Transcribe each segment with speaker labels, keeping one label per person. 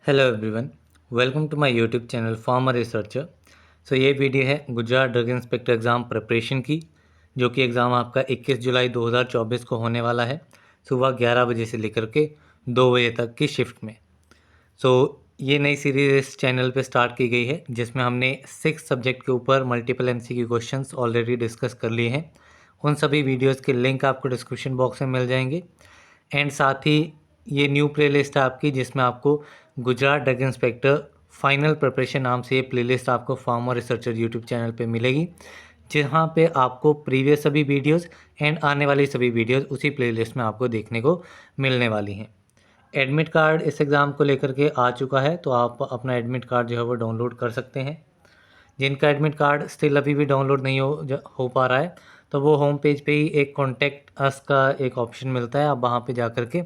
Speaker 1: Hello everyone, welcome to my YouTube channel pharma researcher. ये video है Gujarat drug inspector exam preparation की, जो कि एग्ज़ाम आपका 21 जुलाई 2024 को होने वाला है, सुबह 11 बजे से लेकर के 2 बजे तक की शिफ्ट में। ये नई सीरीज़ इस चैनल पे स्टार्ट की गई है, जिसमें हमने 6 सब्जेक्ट के ऊपर multiple MCQ questions already discuss कर लिए हैं। उन सभी वीडियोज़ के लिंक आपको डिस्क्रिप्शन बॉक्स में मिल जाएंगे। एंड साथ ही ये न्यू प्लेलिस्ट है आपकी, जिसमें आपको Gujarat drug inspector final preparation नाम से ये प्लेलिस्ट आपको फार्मर रिसर्चर यूट्यूब चैनल पे मिलेगी, जहाँ पे आपको प्रीवियस सभी वीडियोस एंड आने वाली सभी वीडियोस उसी प्लेलिस्ट में आपको देखने को मिलने वाली हैं। एडमिट कार्ड इस एग्ज़ाम को लेकर के आ चुका है, तो आप अपना एडमिट कार्ड जो है वो डाउनलोड कर सकते हैं। जिनका एडमिट कार्ड स्टिल अभी भी डाउनलोड नहीं हो पा रहा है, तो वो होम पेज पे ही एक कॉन्टैक्ट अस का एक ऑप्शन मिलता है। आप वहाँ पे जा कर के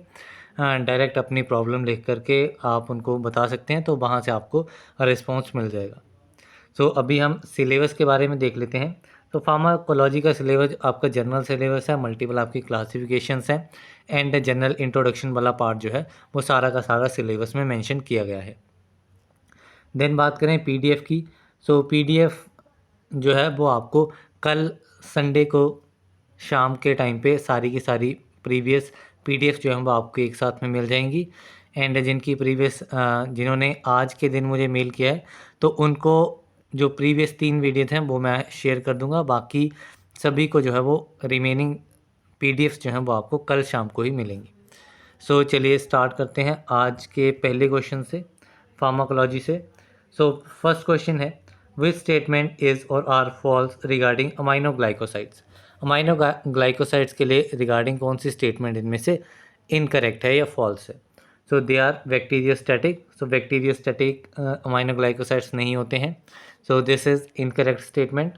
Speaker 1: डायरेक्ट अपनी प्रॉब्लम लिख करके आप उनको बता सकते हैं, तो वहाँ से आपको रिस्पॉन्स मिल जाएगा। अभी हम सिलेबस के बारे में देख लेते हैं। तो फार्माकोलॉजी का सिलेबस आपका जनरल सिलेबस है, मल्टीपल आपकी क्लासिफिकेशंस हैं एंड जनरल इंट्रोडक्शन वाला पार्ट जो है वो सारा का सारा सिलेबस में मेंशन किया गया है। देन बात करें PDF की, PDF जो है वो आपको कल संडे को शाम के टाइम पे सारी की सारी प्रीवियस PDF जो है वो आपको एक साथ में मिल जाएंगी। एंड जिनकी प्रीवियस जिन्होंने आज के दिन मुझे मेल किया है, तो उनको जो प्रीवियस 3 वीडियो थे वो मैं शेयर कर दूंगा। बाकी सभी को जो है वो रिमेनिंग PDFs जो हैं वो आपको कल शाम को ही मिलेंगी। चलिए स्टार्ट करते हैं आज के पहले क्वेश्चन से, फार्माकोलॉजी से। फर्स्ट क्वेश्चन है, which statement is or are false regarding aminoglycosides. Aminoglycosides के लिए रिगार्डिंग कौन सी स्टेटमेंट इनमें से इनकरेक्ट है या फॉल्स है? They are bacteriostatic. Bacteriostatic aminoglycosides नहीं होते हैं, this is incorrect statement.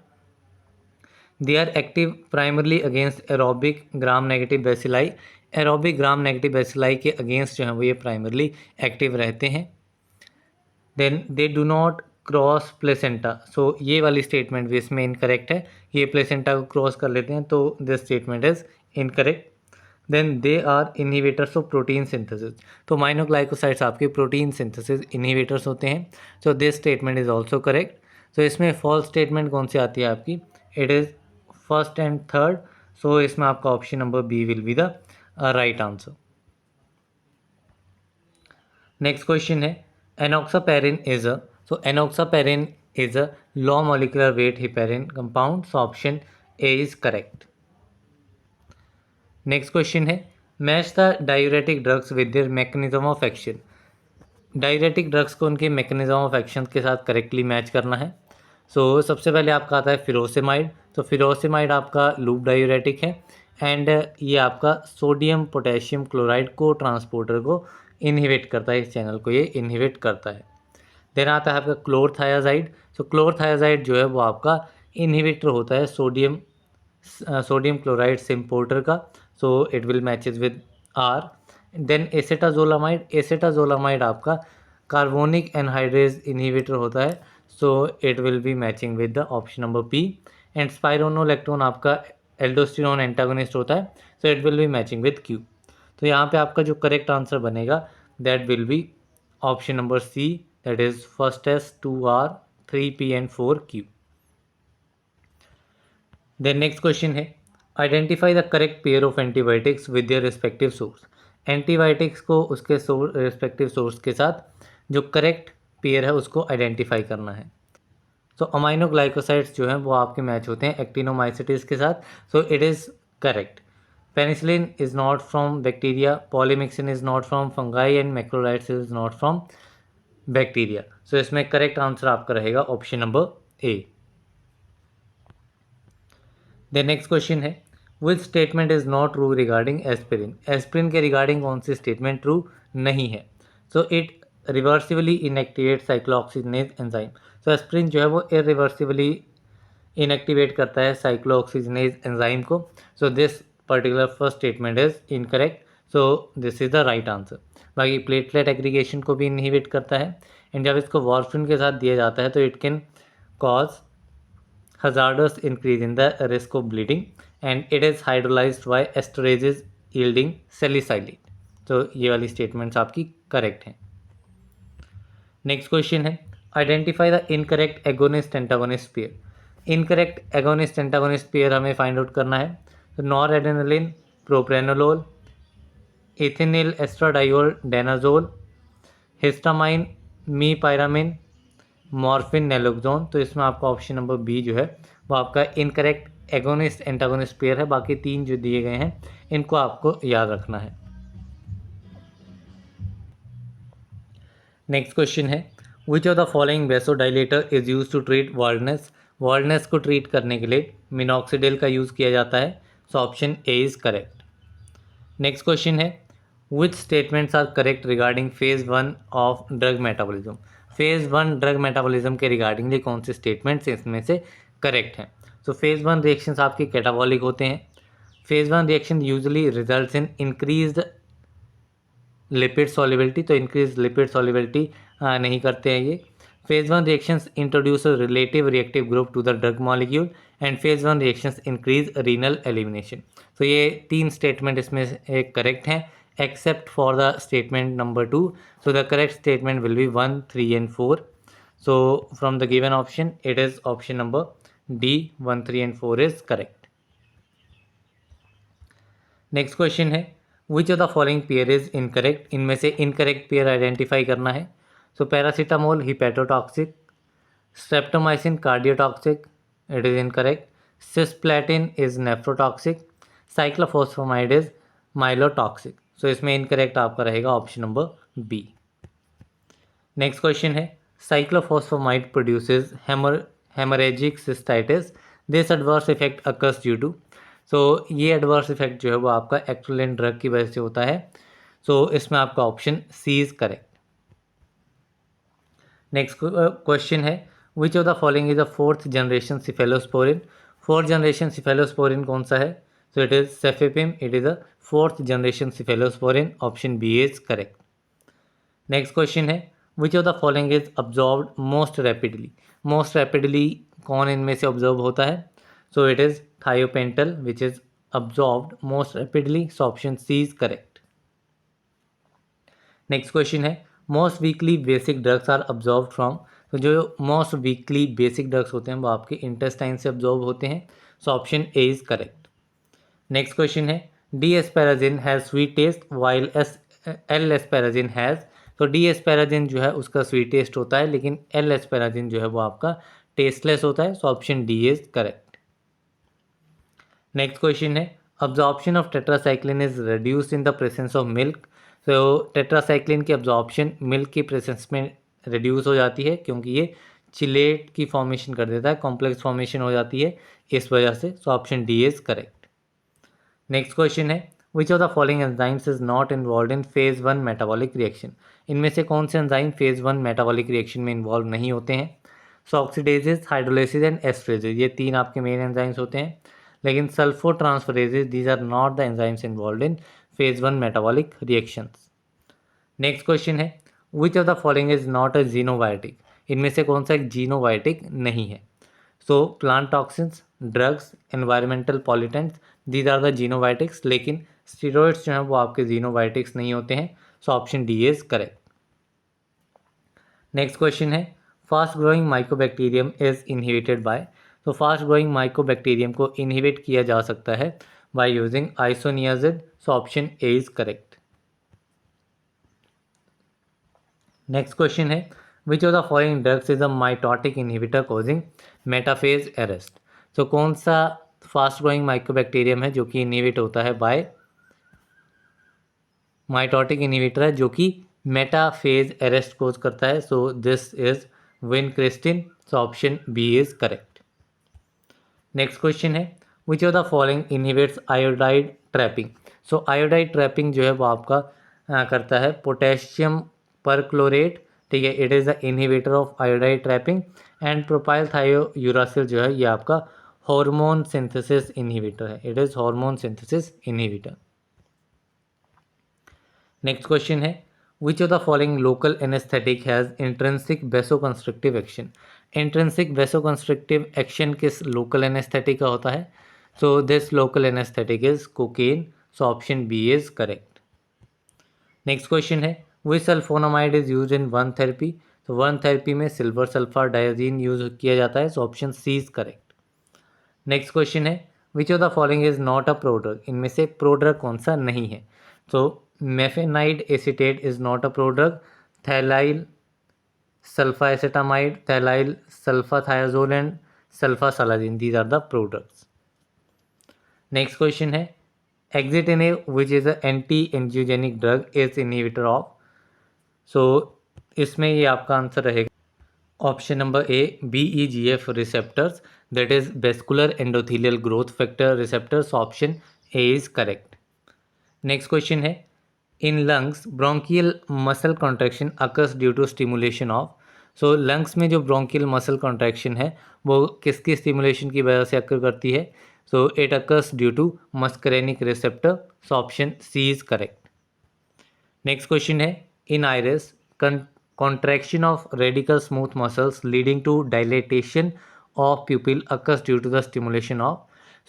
Speaker 1: They are active primarily against aerobic gram negative bacilli. Aerobic gram negative bacilli के अगेंस्ट जो है वो ये प्राइमरली एक्टिव रहते हैं। Then they do not cross placenta. ये वाली स्टेटमेंट भी इसमें इनकरेक्ट है, ये प्लेसेंटा को क्रॉस कर लेते हैं, तो this statement is incorrect. Then they are inhibitors of protein synthesis. तो माइनोग्लाइकोसाइड्स आपके प्रोटीन सिंथेसिस इनहिबिटर्स होते हैं, this statement is also correct. इसमें फॉल्स स्टेटमेंट कौन सी आती है आपकी? It is first and third. इसमें आपका option number B will be the right answer. Next question है, enoxaparin is enoxaparin is a low molecular weight heparin compound, option A is correct. Next question है, match the diuretic drugs with their mechanism of action. Diuretic drugs को उनके mechanism of action के साथ correctly match करना है। सबसे पहले आपका आता है फिरोसेमाइड। फिरोसेमाइड आपका लूप डायूरेटिक है एंड ये आपका सोडियम पोटेशियम क्लोराइड को ट्रांसपोर्टर को इनहिबिट करता है, इस चैनल को ये इनहिबिट करता है। देन आता है आपका क्लोरथायाजाइड। क्लोरथायाजाइड जो है वो आपका इनहिबिटर होता है सोडियम क्लोराइड सिम्पोर्टर का, it will matches with R. Then acetazolamide. Acetazolamide आपका कार्बोनिक एनहाइड्रेज इनहिबिटर होता है, it will be matching with the option number P. And spironolactone आपका एल्डोस्टेरोन एंटागोनिस्ट होता है, it will be matching with Q. तो यहाँ पे आपका जो करेक्ट आंसर बनेगा that will be option number C, that is first S 2R 3P and 4Q। Then next question है, identify the correct pair of antibiotics with their respective source. Antibiotics को उसके respective source के साथ जो correct pair है उसको identify करना है। अमाइनोग्लाइकोसाइड्स जो हैं वो आपके मैच होते हैं एक्टिनोमाइसिटिस के साथ, it is correct. Penicillin is not from bacteria, polymyxin is not from fungi and macrolides is not from bacteria. इसमें करेक्ट आंसर आपका रहेगा option number A. The next question है, which statement is not true regarding aspirin. Aspirin के regarding कौन सी statement true नहीं है? It reversibly inactivate cyclooxygenase enzyme. Aspirin जो है वो इरिवर्सिबली इनएक्टिवेट करता है साइक्लोऑक्सीजनेज एंजाइम को, this particular first statement is incorrect, this is the right answer. बाकी प्लेटलेट एग्रीगेशन को भी इनहिबिट करता है एंड जब इसको वार्फिन के साथ दिया जाता है तो it can cause hazardous increase in the risk of bleeding and it is hydrolyzed by esterases yielding salicylate। ये वाली स्टेटमेंट्स आपकी करेक्ट हैं। नेक्स्ट क्वेश्चन है identify the incorrect agonist antagonist pair. Incorrect agonist antagonist pair हमें find out करना है। तो noradrenaline propranolol, ethinyl estradiol danazol, histamine mepyramine, morphine naloxone. तो इसमें आपका ऑप्शन नंबर बी जो है वो आपका इनकरेक्ट एगोनिस्ट एंटागोनिस्ट पेयर है। बाकी तीन जो दिए गए हैं इनको आपको याद रखना है। नेक्स्ट क्वेश्चन है which of the following vasodilator is use to treat baldness. Baldness को ट्रीट करने के लिए मिनॉक्सिडिल का यूज़ किया जाता है। So option A is correct. Next question है which statements are correct regarding phase 1 of drug metabolism. Phase 1 drug metabolism के रिगार्डिंगली कौन से स्टेटमेंट्स इसमें से करेक्ट हैं। सो फेज़ 1 रिएक्शंस आपके कैटाबॉलिक होते हैं। Phase 1 reaction usually results in increased lipid solubility, तो इंक्रीज लिपिड सॉल्युबिलिटी नहीं करते हैं ये। Phase 1 reactions introduce a relative reactive group to the drug molecule and phase 1 reactions increase renal elimination. तो ये तीन स्टेटमेंट इसमें एक करेक्ट हैं except for the statement number 2। So the correct statement will be 1, 3 and 4। So from the given option it is option number D, 1, 3 and 4 is correct. Next question है which of the following pair is incorrect. इनमें से incorrect pair identify करना है। So paracetamol hepatotoxic, streptomycin cardiotoxic, it is incorrect. Cisplatin is nephrotoxic, cyclophosphamide is myelotoxic. So इसमें incorrect आपका रहेगा option number B. Next question है cyclophosphamide produces haemorrhagic cystitis, this adverse effect occurs due to. So ये adverse effect जो है वो आपका एक्सुलिन drug की वजह से होता है। सो इसमें आपका option C is correct. Next question है which of the following is a fourth generation cephalosporin. Fourth generation cephalosporin कौन सा है। So it is cefepime, it is a fourth generation cephalosporin, option B is correct. Next question है which of the following is absorbed most rapidly. Most rapidly कौन इनमें से observe होता है। So it is thiopental which is absorbed most rapidly, so option C is correct. Next question है most weakly basic drugs are absorb from. तो जो most weakly basic drugs होते हैं वो आपके इंटेस्टाइन से अब्जॉर्व होते हैं, so option A is correct. Next question है D asparagine has sweet taste while L asparagine has. तो डी एस्पैराजिन जो है उसका स्वीट टेस्ट होता है लेकिन एल एस्पैराजिन जो है वो आपका टेस्टलेस होता है, so option D is correct. Next question है absorption of tetracycline is reduced in the presence of milk. तो टेट्रासाइक्लिन की अब्जॉर्प्शन मिल्क की प्रेजेंस में रिड्यूस हो जाती है क्योंकि ये चिलेट की फॉर्मेशन कर देता है, कॉम्प्लेक्स फॉर्मेशन हो जाती है इस वजह से, so option D is correct. Next question है which of the following enzymes is not involve in phase 1 metabolic reaction. इनमें से कौन से एंजाइम फेज 1 मेटाबॉलिक रिएक्शन में इन्वॉल्व नहीं होते हैं। सो ऑक्सीडेजेस, हाइड्रोलाइसिस एंड एस्ट्रेजेस, ये तीन आपके मेन एंजाइम्स होते हैं, लेकिन sulfotransferases these are not the enzymes involve in phase 1 metabolic reactions. Next question है which of the following is not a xenobiotic. इनमें से कौन सा एक जीनोबायोटिक नहीं है। So plant toxins, drugs, environmental pollutants, these are the xenobiotics, लेकिन steroids जो हैं वो आपके जीनोबायोटिक्स नहीं होते हैं, so option D is correct. Next question है fast growing mycobacterium is inhibited by. तो फास्ट ग्रोइंग माइकोबैक्टीरियम को इनहिबिट किया जा सकता है by using isoniazid, so option A is correct. Next question है which of the following drugs is a mitotic inhibitor causing metaphase arrest. तो कौन सा फास्ट ग्रोइंग माइकोबैक्टीरियम है जो कि इनहिबिट होता है बाय माइटोटिक इनहिबिटर है जो कि मेटाफेज अरेस्ट कोज करता है, so this is vincristine, so option B is correct. Next question है which of the following inhibits iodide trapping. So iodide trapping जो है वो आपका करता है पोटेशियम परक्लोरेट, ठीक है, it is the inhibitor of iodide trapping. And propyl thiouracil जो है ये आपका हार्मोन सिंथेसिस इनहिबिटर है, it is hormone synthesis inhibitor. Next question है which of the following local anaesthetic has intrinsic vasoconstrictive action. Intrinsic vasoconstrictive action किस local anaesthetic का होता है। So this local anaesthetic is cocaine, so option B is correct. Next question है which sulfonamide is use in burn therapy. तो burn therapy में silver sulfadiazine use किया जाता है, so option C is correct. Next question है which of the following is not a prodrug, इनमें से prodrug कौन सा नहीं है। तो mafenide acetate is not a prodrug, phthalyl sulfacetamide, phthalyl sulfathiazole and sulfasalazine, these are the products. Next question है axitinib which is a anti angiogenic drug is inhibitor of, so इसमें ये आपका आंसर रहेगा option number A BEGF receptors, that is vascular endothelial growth factor receptors, option A is correct. Next question है in lungs bronchial muscle contraction occurs due to stimulation of, so lungs में जो bronchial muscle contraction है वो किसकी stimulation की वजह से occur करती है, so it occurs due to muscarinic receptor, so option C is correct. Next question है in iris contraction of radical smooth muscles leading to dilatation of pupil occurs due to the stimulation of,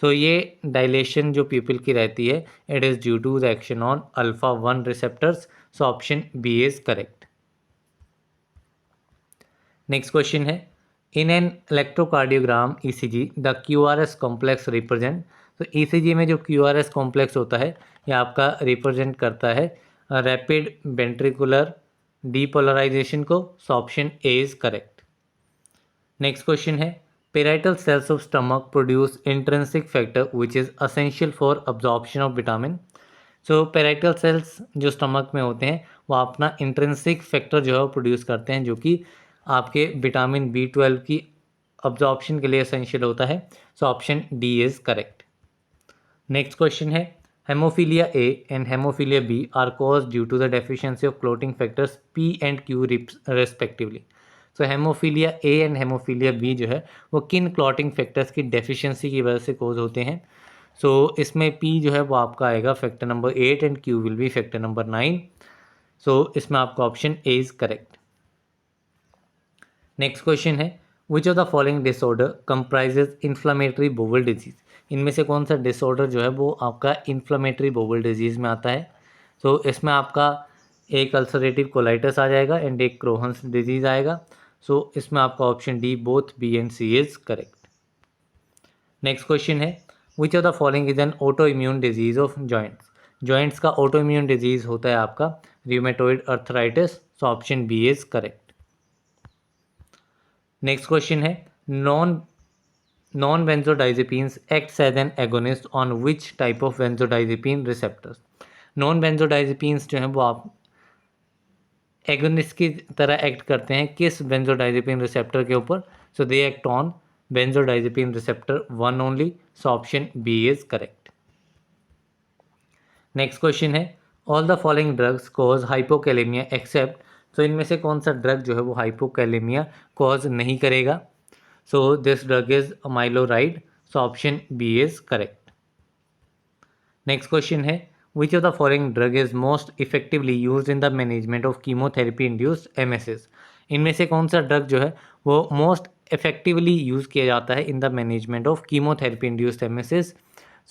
Speaker 1: so ये dilation जो pupil की रहती है it is due to the action on alpha 1 receptors, so option B is correct। next question है in an electrocardiogram ECG the QRS complex represent, तो ECG में जो QRS complex होता है ये आपका represent करता है रैपिड वेंट्रिकुलर डीपोलराइजेशन को, so option A is correct. Next question है parietal cells of stomach produce intrinsic factor which is essential for absorption of vitamin, so parietal cells जो स्टमक में होते हैं वो अपना इंट्रिंसिक फैक्टर जो है वो प्रोड्यूस करते हैं जो कि आपके विटामिन B12 की अब्जॉर्प्शन के लिए असेंशियल होता है, so option D is correct. Next question है Hemophilia A and Hemophilia B are caused due to the deficiency of clotting factors P and Q respectively. So Hemophilia A and Hemophilia B जो है वो किन clotting factors की deficiency की वजह से कोज होते हैं, सो इसमें P जो है वो आपका आएगा factor number 8 and Q will be factor number 9, so इसमें आपका option A is correct. Next question है which of the following disorder comprises inflammatory bowel disease, इनमें से कौन सा डिसऑर्डर जो है वो आपका इन्फ्लामेटरी बोवल डिजीज़ में आता है, तो इसमें आपका एक अल्सरेटिव कोलाइटिस आ जाएगा एंड एक क्रोहन्स डिजीज़ आएगा, सो इसमें आपका option D both B and C is correct. Next question है which of the following is an auto immune disease of joints, joints का ऑटो इम्यून डिजीज़ होता है आपका rheumatoid arthritis, so option B is correct. Next question है non-benzodiazepines acts as an agonist on which type of benzodiazepine receptors, non-benzodiazepines जो हैं वो आप agonist की तरह एक्ट करते हैं किस बेंजोडाइजेपिन रिसेप्टर के ऊपर, so they act on benzodiazepine receptor 1 only, so option B is correct. Next question है all the following drugs cause hypokalaemia except, तो इनमें से कौन सा ड्रग जो है वो हाइपोकैलेमिया कॉज नहीं करेगा, so this drug is amiloride, so option B is correct। next question है which of the following drug is most effectively used in the management of chemotherapy induced MSS, इनमें से कौन सा ड्रग जो है वो मोस्ट इफेक्टिवली यूज़ किया जाता है in the management of chemotherapy induced MSS,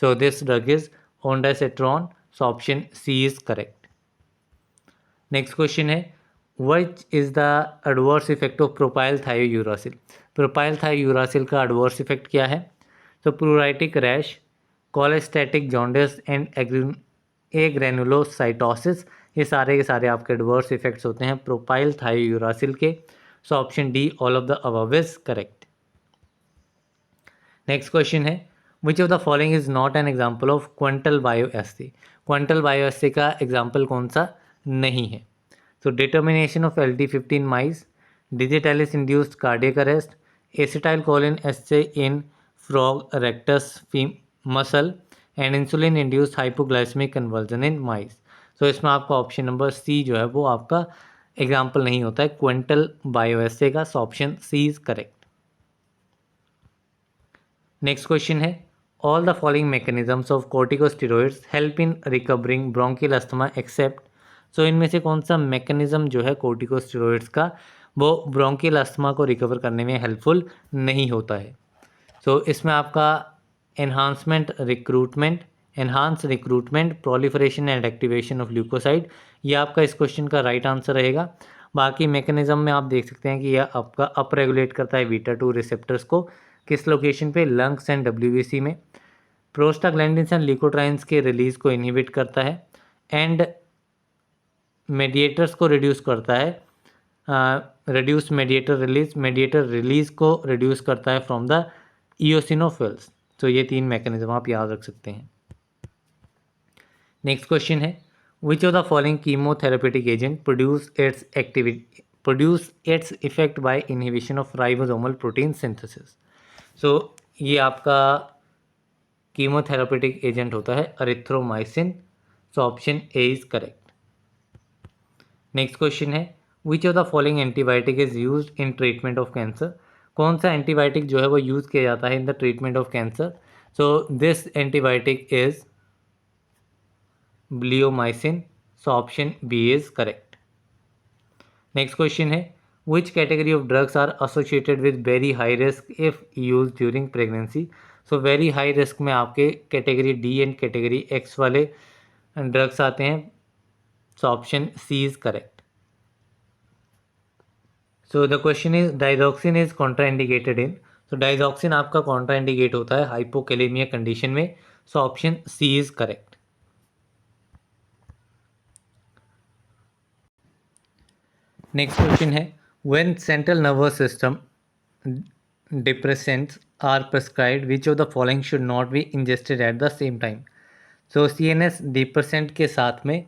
Speaker 1: so this drug is ondansetron, so option C is correct। next question है which is the adverse effect of propyl thiouracil, propyl thiouracil का adverse effect क्या है, तो pruritic rash, cholestatic jaundice and agranulocytosis, ये सारे के सारे आपके एडवर्स इफेक्ट्स होते हैं प्रोपाइल थायोयूरासिल के, so option D all of the above is correct. Next question है which of the following is not an example of quantal bioassay, quantal bioassay का एग्जाम्पल कौन सा नहीं है, तो determination of LD15 mice, digitalis induced cardiac arrest, acetylcholine essay in frog rectus muscle and insulin induced hypoglycaemic conversion in mice, so इसमें आपका option number सी जो है वो आपका एग्जाम्पल नहीं होता है क्वांटल बायोएस्से का, so option C is correct. Next question है all the following mechanisms of corticosteroids help in recovering bronchial asthma except, so इनमें से कौन सा मैकेनिज्म जो है कॉर्टिकोस्टेरॉइड्स का वो ब्रोंकियल अस्थमा को रिकवर करने में हेल्पफुल नहीं होता है, सो इसमें आपका enhance recruitment proliferation and activation of leukocyte, ये आपका इस क्वेश्चन का राइट आंसर रहेगा। बाकी मैकेनिज्म में आप देख सकते हैं कि यह आपका अप रेगुलेट करता है बीटा 2 रिसेप्टर्स को, किस लोकेशन पे, लंग्स एंड डब्ल्यूबीसी में। प्रोस्टाग्लैंडिन्स एंड ल्यूकोट्राइन्स के रिलीज को इनहिबिट करता है एंड मेडिएटर्स को रिड्यूस करता है, रिड्यूस मेडिएटर रिलीज को रिड्यूस करता है फ्रॉम द इओसिनोफिल्स। तो ये 3 मैकेनिज्म आप याद रख सकते हैं। नेक्स्ट क्वेश्चन है, which of the following chemotherapeutic agent produce its effect by inhibition of ribosomal protein synthesis. So ये आपका कीमोथेरेपेटिक एजेंट होता है erythromycin. So option A is correct. Next question है, which of the following antibiotic is used in treatment of cancer. कौन सा antibiotic जो है वो यूज़ किया जाता है in the treatment of cancer. So this antibiotic is bleomycin. So option B is correct. Next question है, which category of drugs are associated with very high risk if use during pregnancy. So very high risk में आपके category D and category X वाले drugs आते हैं। So option C is correct. So the question is digoxin is contraindicated in. So digoxin आपका contraindicate होता है hypokalemia condition में। So option C is correct. Next question है, when central nervous system depressants are prescribed which of the following should not be ingested at the same time. So CNS depressant के साथ में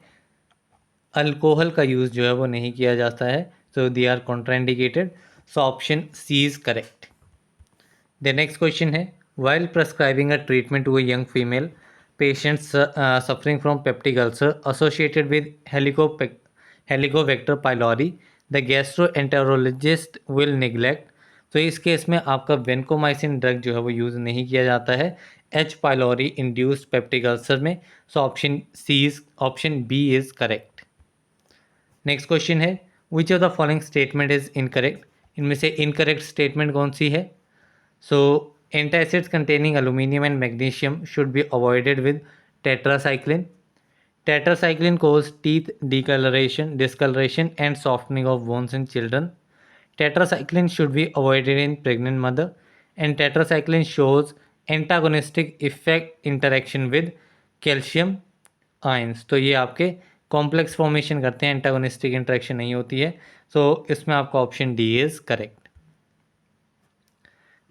Speaker 1: alcohol का use जो है वो नहीं किया जाता है। So they are contraindicated. So option C is correct. The next question है, while prescribing a treatment to a young female patient suffering from peptic ulcer associated with Helicobacter pylori the gastroenterologist will neglect. तो इस case में आपका vancomycin drug जो है वो use नहीं किया जाता है H pylori induced peptic ulcer में। So option B is correct. Next question है, which of the following statement is incorrect. इनमें से इनकरेक्ट स्टेटमेंट कौन सी है। So antacids containing aluminium and magnesium should be avoided with tetracycline. Tetracycline causes teeth discoloration and softening of bones in children. Tetracycline should be avoided in pregnant mother. And tetracycline shows antagonistic effect interaction with calcium ions. तो ये आपके complex formation करते हैं, antagonistic interaction नहीं होती है। So इसमें आपका option D is correct.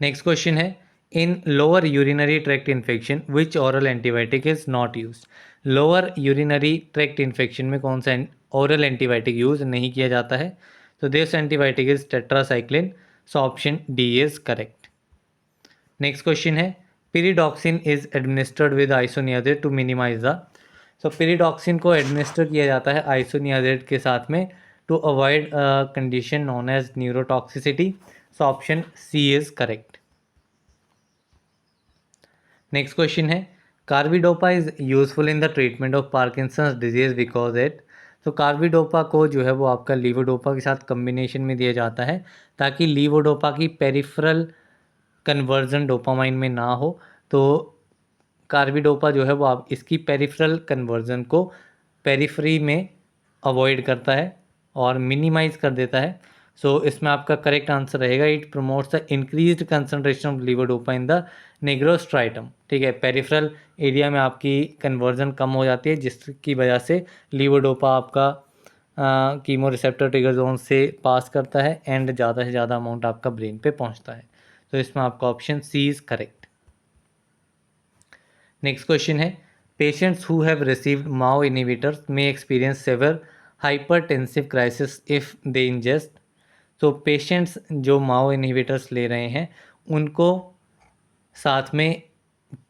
Speaker 1: Next question है, in lower urinary tract infection which oral antibiotic is not use. Lower urinary tract infection में कौन सा ओरल एंटीबायोटिक यूज नहीं किया जाता है। तो this antibiotic is tetracycline. So option D is correct. Next question है, pyridoxine is administered with isoniazid to minimise the. So pyridoxine को एडमिनिस्टर किया जाता है आइसोनियाजेड के साथ में to avoid condition known as neurotoxicity. So option C is correct. Next question है, carbidopa is useful in the treatment of Parkinson's disease because it. तो carbidopa को जो है वो आपका लीवोडोपा के साथ कम्बिनेशन में दिया जाता है ताकि लीवोडोपा की पेरिफेरल कन्वर्जन डोपामाइन में ना हो। तो कार्बिडोपा जो है वो आप इसकी पेरिफेरल कन्वर्जन को पेरिफेरी में अवॉइड करता है और मिनिमाइज कर देता है। सो इसमें आपका करेक्ट आंसर रहेगा, it promotes the increased concentration of levodopa in the nigrostriatum. ठीक है, पेरिफेरल एरिया में आपकी कन्वर्जन कम हो जाती है जिसकी वजह से लीवोडोपा आपका कीमो रिसेप्टर ट्रिगर जोन से पास करता है एंड ज़्यादा से ज़्यादा अमाउंट आपका ब्रेन पे पहुंचता है। तो इसमें आपका option C is correct. Next question है, patients who have received MAO inhibitors may experience severe hypertensive crisis if they ingest. तो पेशेंट्स जो माओ इनहिबिटर्स ले रहे हैं उनको साथ में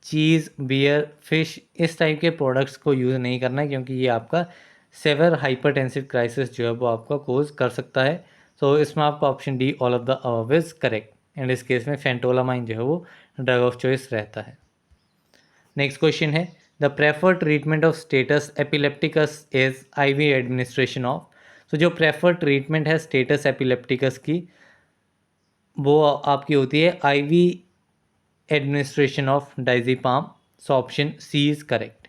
Speaker 1: चीज़, बियर, फिश इस टाइप के प्रोडक्ट्स को यूज़ नहीं करना है क्योंकि ये आपका सेवर हाइपरटेंसिव क्राइसिस जो है वो आपका कोज कर सकता है। सो इसमें आपका option D all of the above is correct and इस केस में फेंटोलामाइन जो है वो ड्रग ऑफ चॉइस रहता है। नेक्स्ट क्वेश्चन है, the preferred treatment of status epilepticus is IV administration of. तो जो प्रेफर्ड ट्रीटमेंट है स्टेटस एपिलेप्टिकस की वो आपकी होती है IV administration of diazepam. So option C is correct.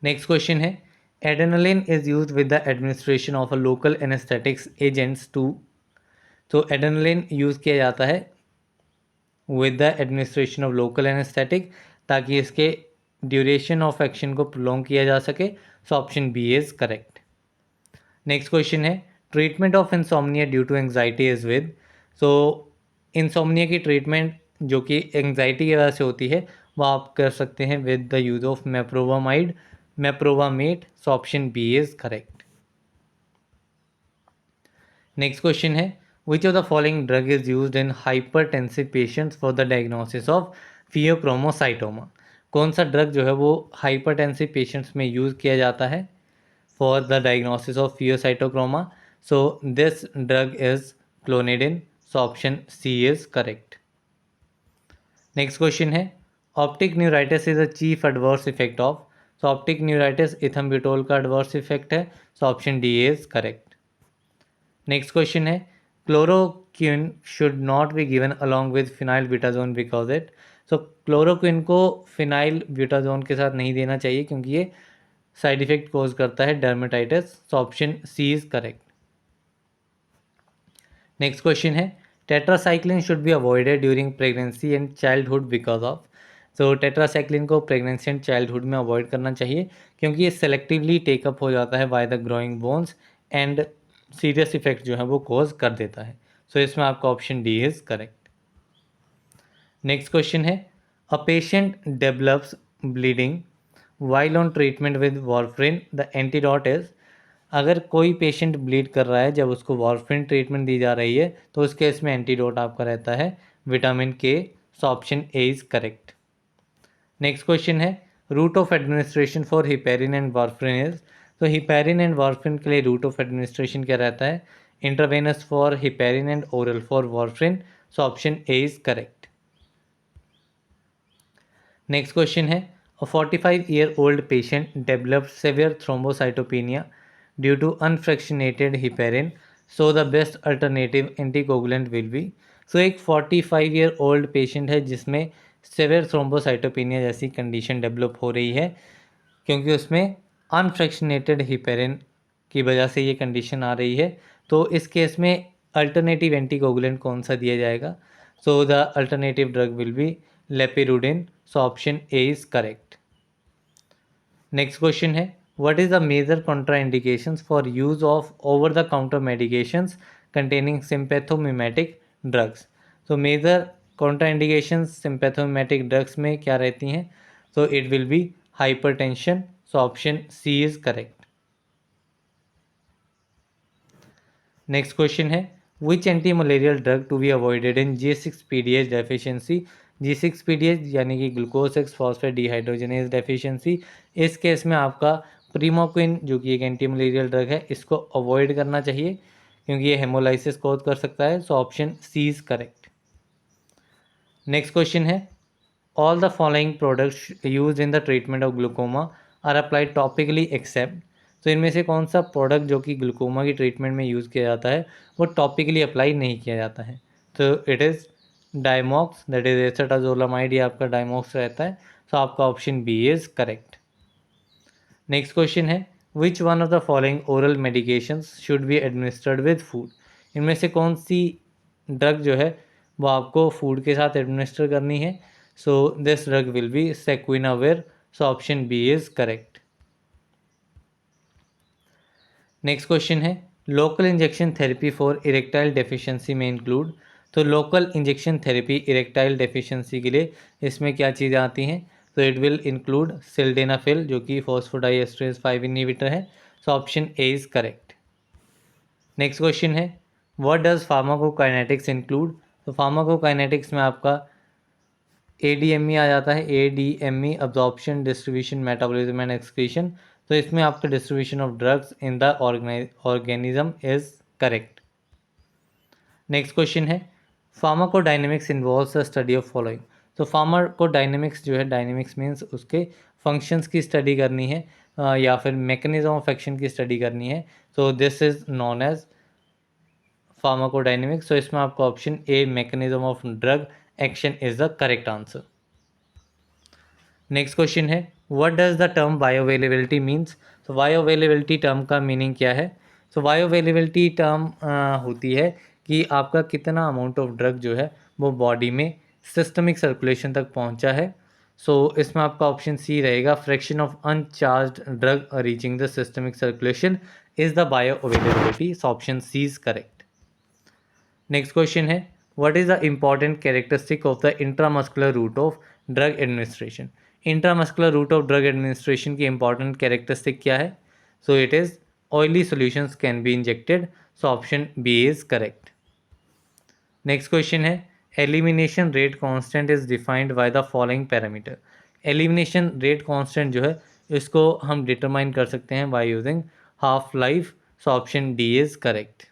Speaker 1: Next question है, adrenaline is use with the administration of a local anaesthetics agents to, तो एड्रेनालिन यूज़ किया जाता है with the administration of local anaesthetic ताकि इसके duration of action को prolong किया जा सके। So option B is correct. Next question है treatment of insomnia due to anxiety is with, so insomnia की ट्रीटमेंट जो कि एंग्जाइटी की वजह से होती है वो आप कर सकते हैं with the use of meprobamate. So option B is correct. Next question है which of the following drug is used in hypertensive patients for the diagnosis of phaeochromocytoma, कौन सा ड्रग जो है वो हाइपरटेंसिव पेशेंट्स में यूज़ किया जाता है for the diagnosis of pheocytochroma? So this drug is clonidine. So option C is correct. Next question है optic neuritis is a chief adverse effect of, so optic neuritis ethambutol का adverse effect है। So option D is correct. Next question है chloroquine should not be given along with phenylbutazone because it, so chloroquine को phenylbutazone के साथ नहीं देना चाहिए क्योंकि ये साइड इफेक्ट कोज करता है dermatitis. So option C is correct. Next question है tetracycline should be avoided during pregnancy and childhood because of, so tetracycline को प्रेगनेंसी एंड चाइल्डहुड में अवॉइड करना चाहिए क्योंकि ये सेलेक्टिवली टेकअप हो जाता है by the growing bones and serious effect जो है वो कोज कर देता है। सो इसमें आपका option D is correct. Next question है a patient develops bleeding while on treatment with warfarin the antidote is, अगर कोई पेशेंट ब्लीड कर रहा है जब उसको वारफरिन ट्रीटमेंट दी जा रही है तो उस केस में एंटीडोट आपका रहता है vitamin K. So option A is correct. Next question है route of administration for heparin and warfarin is, तो हिपेरिन एंड वारफरिन के लिए रूट ऑफ एडमिनिस्ट्रेशन क्या रहता है intravenous for heparin and oral for warfarin. So option A is correct. Next question है a 45-year-old patient developed severe thrombocytopenia due to unfractionated heparin, so the best alternative anticoagulant will be, so एक 45-year-old patient है जिसमें saviour thrombocytopenia जैसी condition develop हो रही है क्योंकि उसमें अनफ्रैक्शनेटेड हिपेरिन की वजह से ये कंडीशन आ रही है। तो इस केस में अल्टरनेटिव एंटीकोगुलेंट कौन सा दिया जाएगा? So the alternative drug will be lepirudin. So option A is correct. Next question है what is the major contraindications for use of over the counter medications containing sympathomimetic drugs, तो major contraindications sympathomimetic drugs में क्या रहती हैं? So it will be hypertension. So option C is correct. Next question है which anti malarial drug to be avoided in G6PD deficiency, G6PD यानी कि glucose 6 phosphate dehydrogenase deficiency, इस case में आपका प्रीमोक्विन जो कि एक एंटी मलेरियल ड्रग है इसको अवॉइड करना चाहिए क्योंकि ये हेमोलाइसिस कॉज कर सकता है। So option C is correct. Next question है all the following products use in the treatment of glaucoma are applied topically except, तो इनमें से कौन सा प्रोडक्ट जो कि ग्लूकोमा की ट्रीटमेंट में यूज़ किया जाता है वो टॉपिकली अप्लाई नहीं किया जाता है? तो it is Diamox, that is acetazolamide, ये आपका डायमॉक्स रहता है। सो आपका option B is correct. Next question है which one of the following oral medications should be administered with food, इनमें से कौन सी ड्रग जो है वो आपको फूड के साथ एडमिनिस्टर करनी है? So this drug will be saquinavir. So option B is correct. Next question है local injection therapy for erectile deficiency में इंक्लूड, तो local injection therapy erectile deficiency के लिए इसमें क्या चीज़ें आती हैं? तो इट विल इंक्लूड सिल्डेनाफिल जो कि फॉस्फोडाइएस्ट्रेज 5 इनहिबिटर है। So option A is correct. Next question है व्हाट डज फार्माकोकाइनेटिक्स इंक्लूड, तो फार्माकोकाइनेटिक्स में आपका ADME आ जाता है। ADME absorption distribution metabolism and excretion, तो इसमें आपका distribution of drugs in the organism is correct. Next question है pharmacodynamics involves the study of following, तो फार्माकोडायनेमिक्स जो है डायनेमिक्स मीन्स उसके फंक्शंस की स्टडी करनी है या फिर मैकेनिज्म ऑफ एक्शन की स्टडी करनी है। So this is known as pharmacodynamics. So इसमें आपका option A mechanism of drug action is the correct answer. Next question है what does the term bioavailability means, so bioavailability term का meaning क्या है? सो बायो अवेलेबिलिटी टर्म होती है कि आपका कितना अमाउंट ऑफ ड्रग जो है वो बॉडी में सिस्टमिक सर्कुलेशन तक पहुंचा है। सो इसमें आपका ऑप्शन सी रहेगा, fraction of uncharged drug reaching the systemic circulation is the bioavailability. So option C is correct. Next question है, what is the important characteristic of the intramuscular route of drug administration? Intramuscular route of drug administration की important characteristic क्या है? So it is oily solutions can be injected. So option B is correct. Next question है, elimination rate constant is defined by the following parameter. Elimination rate constant जो है इसको हम determine कर सकते हैं by using half life. So option D is correct.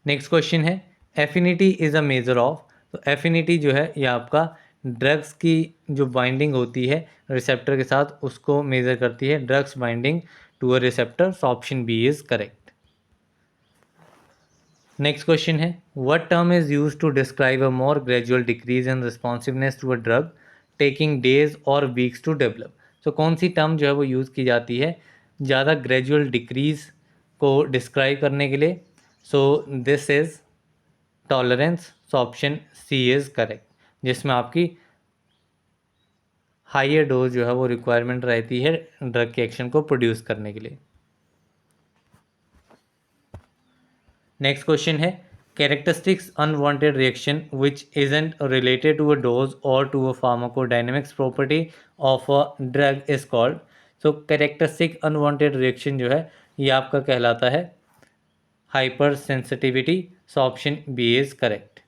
Speaker 1: Next question है, affinity is a measure of. तो एफिनिटी जो है ये आपका ड्रग्स की जो बाइंडिंग होती है रिसेप्टर के साथ उसको मेजर करती है, drugs binding to a receptor. So option B is correct. Next question है, what term is used to describe a more gradual decrease in responsiveness to a drug taking days or weeks to develop. So कौन सी term जो है वो use की जाती है ज़्यादा ग्रेजुअल डिक्रीज को डिस्क्राइब करने के लिए? So this is tolerance. So option C is correct, जिसमें आपकी हाइयर डोज जो है वो रिक्वायरमेंट रहती है ड्रग के एक्शन को प्रोड्यूस करने के लिए। नेक्स्ट क्वेश्चन है, characteristics unwanted reaction which isn't related to a dose or to a pharmacodynamics property of a drug is called. So characteristic unwanted reaction जो है ये आपका कहलाता है hypersensitivity. So option B is correct.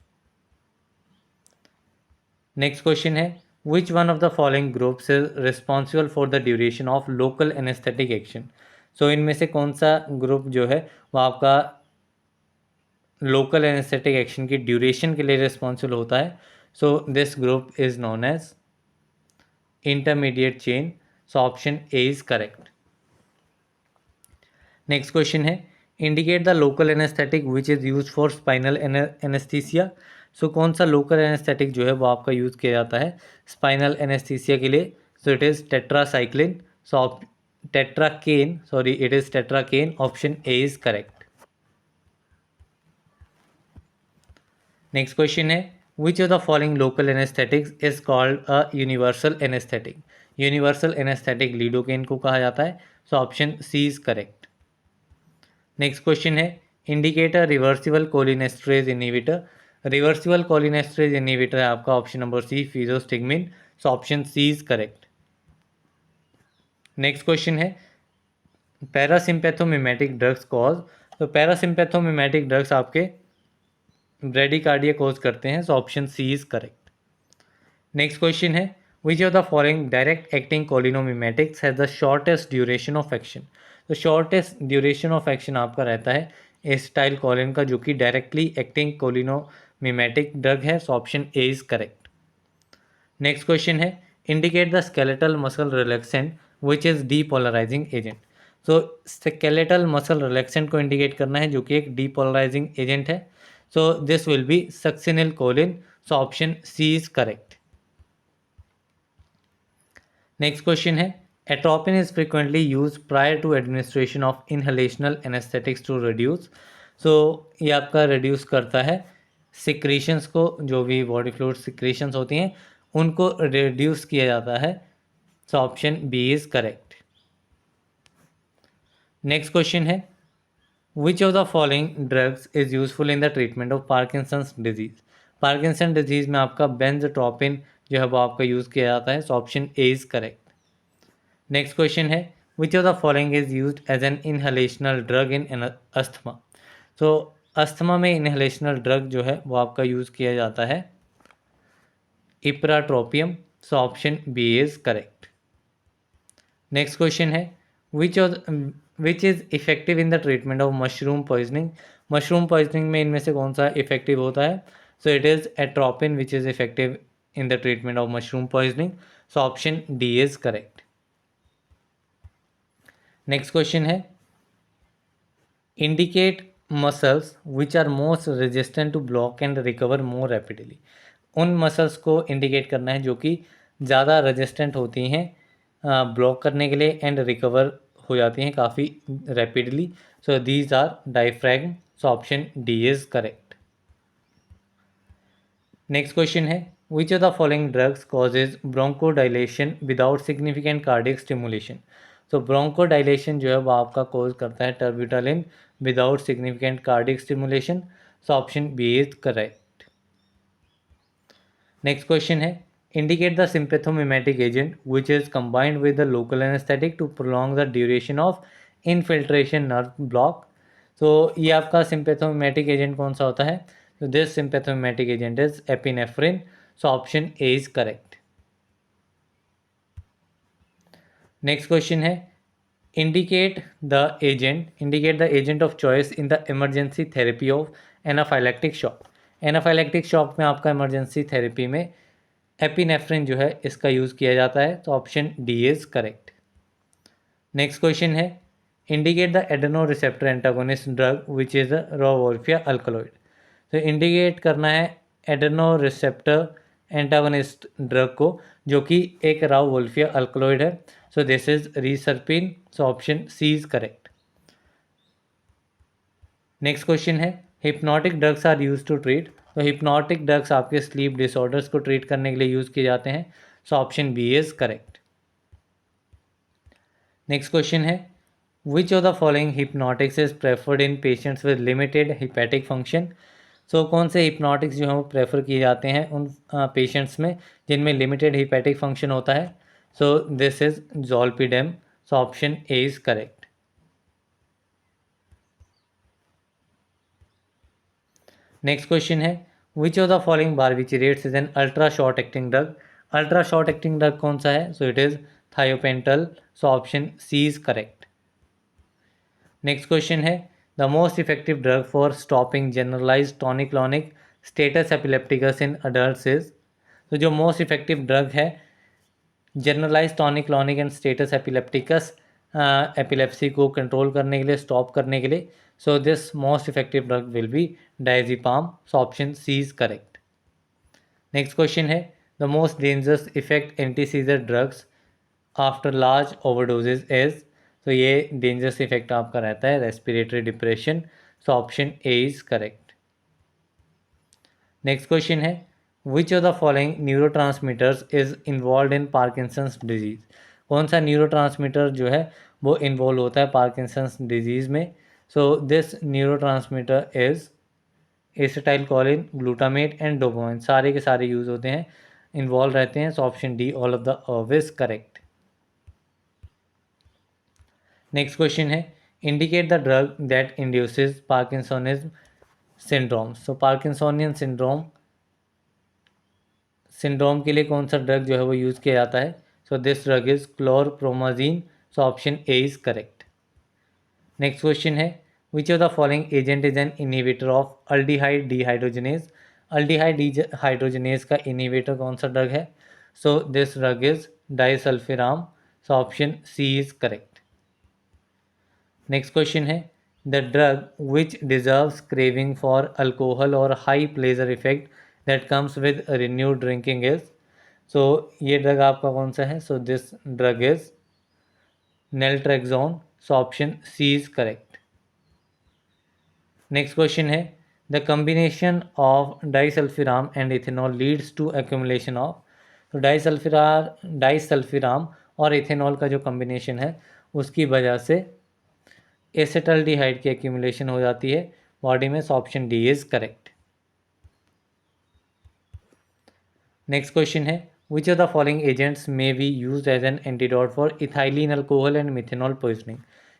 Speaker 1: Next question है, which one of the following groups is responsible for the duration of local anaesthetic action? So इनमें से कौन सा ग्रुप जो है वो आपका लोकल एनेस्थेटिक एक्शन की ड्यूरेशन के लिए रिस्पॉन्सिबल होता है? So this group is known as intermediate chain. So option A is correct. Next question है, indicate the local anaesthetic which is use for spinal anaesthesia. So कौन सा local anaesthetic जो है वो आपका यूज़ किया जाता है स्पाइनल एनेस्थीसिया के लिए? So it is tetracycline. So tetracaine, sorry it is tetracaine. Option A is correct. Next question है, which of the following local anaesthetics is called a universal anaesthetic? Universal anaesthetic lidocaine को कहा जाता है। So option C is correct. Next question है, indicate a reversible cholinesterase inhibitor. Reversible cholinesterase inhibitor है आपका option number C physostigmine. So option C is correct. Next question है, पैरासिम्पैथोमिमेटिक drugs cause. तो parasympathomimetic drugs आपके ब्रेडिकार्डिया कॉज करते हैं। So option C is correct. Next question है, which of the following direct acting cholinomimetics has the shortest duration of action? तो shortest duration of action आपका रहता है एसिटाइल कोलिन का, जो कि डायरेक्टली एक्टिंग कोलिनोमिमेटिक ड्रग है। So option A is correct. Next question है, indicate the skeletal muscle relaxant which is depolarising agent. So skeletal muscle relaxant को इंडिकेट करना है जो कि एक डीपोलराइजिंग एजेंट है। So this will be succinylcholine. So option C is correct. Next question है, atropine is frequently use prior to administration of inhalational anaesthetics to reduce. So ये आपका रिड्यूस करता है सिक्रीशंस को, जो भी बॉडी फ्लूइड सिक्रीशंस होती हैं उनको रिड्यूस किया जाता है। So option B is correct. Next question है, which of the following drugs is useful in the treatment of Parkinson's disease? Parkinson disease में आपका बेंजोट्रोपिन जो है वो आपका यूज़ किया जाता है। So option A is correct. Next question है, which of the following is used as an inhalational drug in asthma? So asthma में इनहेलेशनल ड्रग जो है वो आपका यूज़ किया जाता है ipratropium. So option B is correct. Next question है, which is effective in the treatment of mushroom poisoning? Mushroom poisoning में इनमें से कौन सा इफेक्टिव होता है? So it is atropine which is effective in the treatment of mushroom poisoning. So option D is correct. Next question है, indicate muscles which are most resistant to block and recover more rapidly. उन muscles को indicate करना है जो कि ज़्यादा resistant होती हैं ब्लॉक करने के लिए एंड रिकवर हो जाती हैं काफ़ी rapidly. So these are diaphragm. So option D is correct. Next question है which of the following drugs causes bronchodilation without significant cardiac stimulation. तो ब्रोंकोडाइलेशन जो है वो आपका कॉज करता है terbutaline without significant cardiac stimulation. So option B is correct. Next question है indicate the sympathomimetic agent which is combined with the local anaesthetic to prolong the duration of infiltration nerve block. तो ये आपका sympathomimetic agent कौन सा होता है. तो this sympathomimetic agent is epinephrine. So option A is correct. Next question है indicate the agent of choice in the emergency therapy of anaphylactic shock. Anaphylactic shock में आपका emergency therapy में एपिनेफ्रिन जो है इसका यूज़ किया जाता है. तो option D is correct. Next question है indicate the adreno receptor antagonist drug which is rauwolfia alkaloid. तो इंडिकेट करना है एडेनो रिसेप्टर एंटागोनिस्ट ड्रग को जो कि एक रावोल्फिया अल्कलॉइड है. So this is reserpine. So option C is correct. Next question है hypnotic drugs are use to treat. तो हिप्नोटिक ड्रग्स आपके स्लीप डिसऑर्डर्स को ट्रीट करने के लिए यूज़ किए जाते हैं. So option B is correct. Next question है which of the following hypnotics is preferred in patients with limited hepatic function. So कौन से हिप्नोटिक्स जो हैं वो प्रेफर किए जाते हैं उन पेशेंट्स में जिनमें लिमिटेड हिपैटिक फंक्शन होता है. So this is zolpidem. So option A is correct. Next question है which of the following barbiturates is an ultra short acting drug. Ultra short acting drug कौन सा है. So it is thiopental. So option C is correct. Next question है the most effective drug for stopping generalise tonic clonic status epilepticus in adults is. तो जो most effective drug है generalise tonic clonic and status epilepticus epilepsy को control करने के लिए stop करने के लिए. So this most effective drug will be diazepam. So option C is correct. Next question है the most dangerous effect anti seizure drugs after large overdoses is. तो ये डेंजरस इफेक्ट आपका रहता है respiratory depression. So option A is correct. Next question है which of the following neurotransmitters is involved in Parkinson's disease. कौन सा neurotransmitter जो है वो इन्वॉल्व होता है पार्किंसंस डिजीज़ में. So this neurotransmitter is acetylcholine glutamate and dopamine. सारे के सारे यूज़ होते हैं इन्वॉल्व रहते हैं. So option D all of the above is correct. Next question है indicate the drug that induces parkinsonism syndrome. So parkinsonian syndrome के लिए कौन सा ड्रग जो है वो यूज़ किया जाता है. So this drug is chlorpromazine. So option A is correct. Next question है which of the following agent is an inhibitor of aldehyde dehydrogenase. Aldehyde dehydrogenase का इनिवेटर कौन सा ड्रग है. So this drug is disulfiram. So option C is correct. Next question है the drug which deserves craving for alcohol और high pleasure effect that comes with renewed drinking is. So ये drug आपका कौन सा है. So this drug is naltrexone. So option C is correct. Next question है the combination of disulfiram and ethanol leads to accumulation of. तो disulfiram और ethanol का जो कम्बिनेशन है उसकी वजह से एसिटाल्डिहाइड की एक्यूमुलेशन हो जाती है बॉडी में. So option D is correct. Next question है which of the following agents may be used as an antidote for ethylene alcohol and methanol poisoning.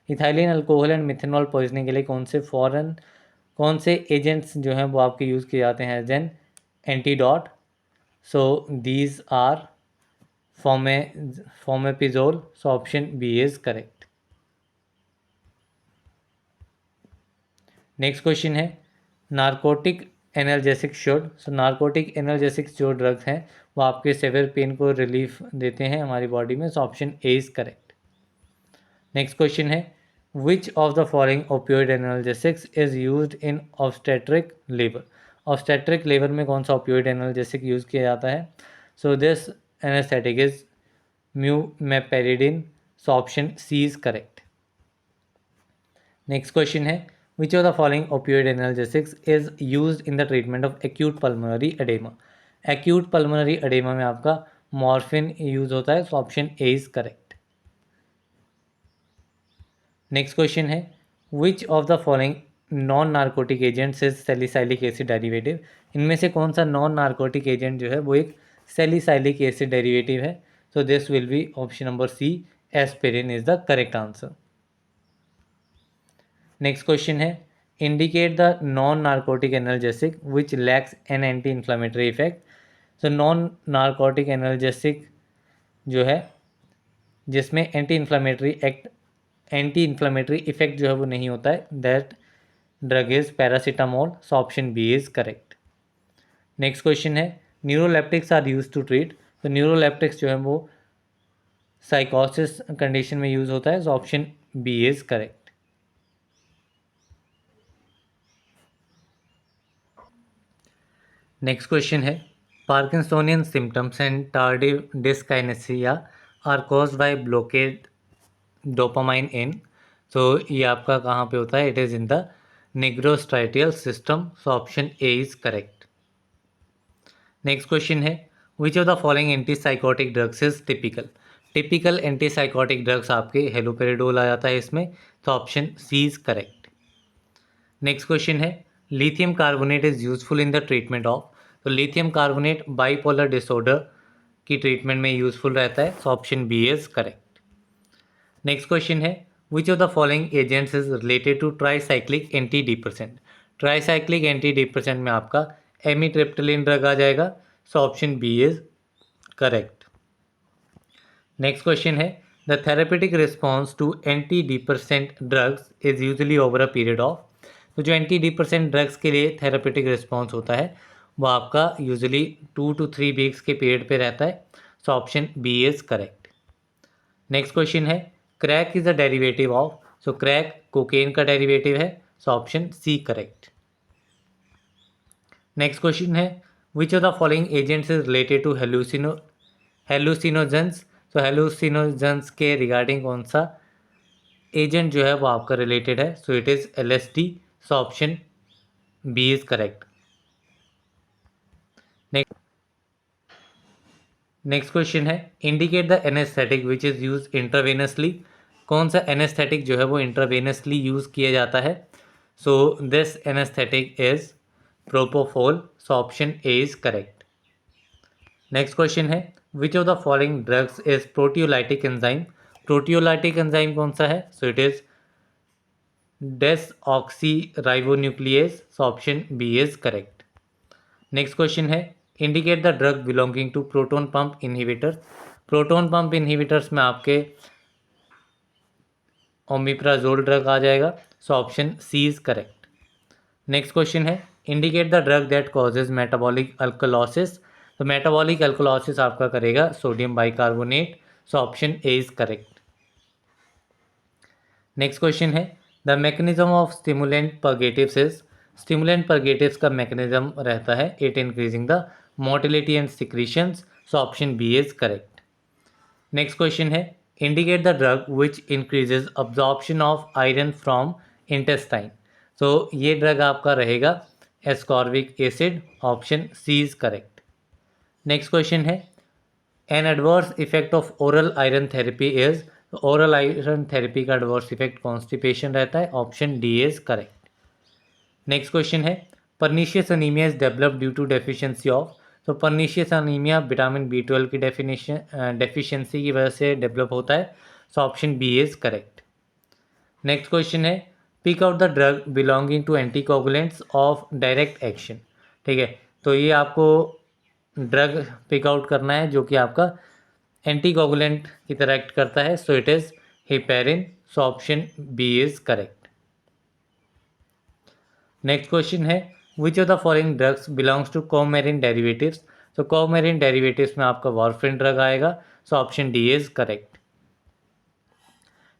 Speaker 1: Ethylene alcohol and methanol poisoning के लिए कौन से agents जो हैं वो आपके यूज़ किए जाते हैं as an antidote. So these are fomepizole. So option B is correct. Next question है narcotic analgesic should. So narcotic analgesics जो ड्रग्स हैं वो आपके सेवियर पेन को रिलीफ देते हैं हमारी बॉडी में. So option A is correct. Next question है which of the following opioid analgesics is used in obstetric labour. Obstetric labour में कौन सा ओपियोइड एनाल्जेसिक यूज़ किया जाता है. So this anaesthetic is meperidine, so option C is correct. Next question है which of the following opioid analgesics is used in the treatment of acute pulmonary oedema. Acute pulmonary oedema में आपका morphine use होता है, so option A is correct. Next question है which of the following non narcotic agents is salicylic acid derivative. इनमें से कौन सा non narcotic agent जो है वो एक सैलिसाइलिक एसिड डेरिवेटिव है, so this will be option number C, aspirin is the correct answer. Next question है indicate the non narcotic analgesic which lacks an anti inflammatory effect. So non narcotic analgesic जो है जिसमें anti inflammatory effect जो है वो नहीं होता है, that drug is paracetamol, so option B is correct. Next question है neuroleptics are use to treat. तो न्यूरोलेप्टिक्स जो है वो साइकोसिस कंडीशन में यूज होता है, so option B is correct. Next question है parkinsonian symptoms and tardive dyskinesia are caused by blockade dopamine in. तो ये आपका कहाँ पे होता है, it is in the nigrostriatal system, so option A is correct. Next question है which of the following antipsychotic drugs is typical. Typical antipsychotic drugs आपके haloperidol आ जाता है इसमें, तो option C is correct. Next question है lithium carbonate is useful in the treatment of. तो lithium carbonate bipolar disorder की ट्रीटमेंट में यूजफुल रहता है, so option B is correct. Next question है which of the following agents is related to tricyclic anti depressant. Tricyclic anti depressant में आपका एमिट्रिप्टिलिन drug आ जाएगा, so option B is correct. Next question है the therapeutic response to anti depressant drugs is usually over a period of. तो जो anti depressant drugs के लिए therapeutic response होता है वो आपका यूजुअली 2 to 3 वीक्स के पीरियड पे रहता है, so option B is correct. Next question है crack is a derivative of. So crack cocaine का डेरिवेटिव है, so option C correct. Next question है which of the following agents is related to hallucinogens. तो hallucinogens के regarding कौन सा agent जो है वो आपका रिलेटेड है, so it is LSD, so option B is correct. Next question है indicate the anaesthetic which is use intravenously. कौन सा एनेस्थेटिक जो है वो इंट्रावेनसली यूज किया जाता है, so this anaesthetic is propofol, so option A is correct. Next question है which of the following drugs is proteolytic enzyme. Proteolytic enzyme कौन सा है, so it is desoxyribonuclease, so option B is correct. Next question है indicate the drug belonging to proton pump inhibitors. Proton pump inhibitors में आपके omeprazole drug आ जाएगा, so option C is correct. Next question है indicate the drug that causes metabolic alkalosis. तो metabolic alkalosis आपका करेगा sodium bicarbonate, so option A is correct. Next question है the mechanism of stimulant purgatives is. Stimulant purgatives का mechanism रहता है it increasing the motility and secretions, so option B is correct. Next question है indicate the drug which increases absorption of iron from intestine. तो ये drug आपका रहेगा ascorbic acid, option C is correct. Next question है an adverse effect of oral iron therapy is. Oral iron therapy का adverse effect constipation रहता है, option D is correct. Next question है pernicious anaemia is develop due to deficiency of. तो pernicious anaemia vitamin B12 की deficiency की वजह से develop होता है, so option B is correct. Next question है pick out the drug belonging to anticoagulants of direct action. ठीक है, तो ये आपको ड्रग पिक आउट करना है जो कि आपका एंटीकोगुलेंट की तरह एक्ट करता है, so it is heparin, so option B is correct. Next question है which of the following drugs belongs to coumarin derivatives. तो कोमेरिन डेरिवेटिव्स में आपका वारफेरिन ड्रग आएगा, so option D is correct.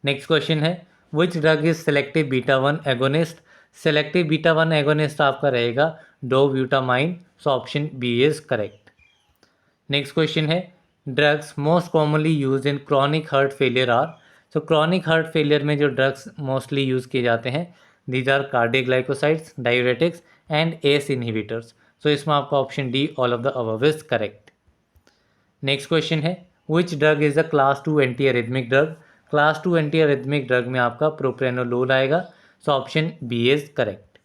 Speaker 1: Next question है which drug is selective beta 1 agonist. Selective beta 1 agonist आपका रहेगा dobutamine, so option B is correct. Next question है drugs most commonly use in chronic heart failure are. So chronic heart failure में जो drugs mostly use किए जाते हैं, these are cardioglycosides, diuretics and ACE inhibitors. So इसमें आपका option D all of the above is correct. Next question है which drug is a class 2 anti arrhythmic drug. Class 2 anti arrhythmic drug में आपका propranolol आएगा। So option B is correct.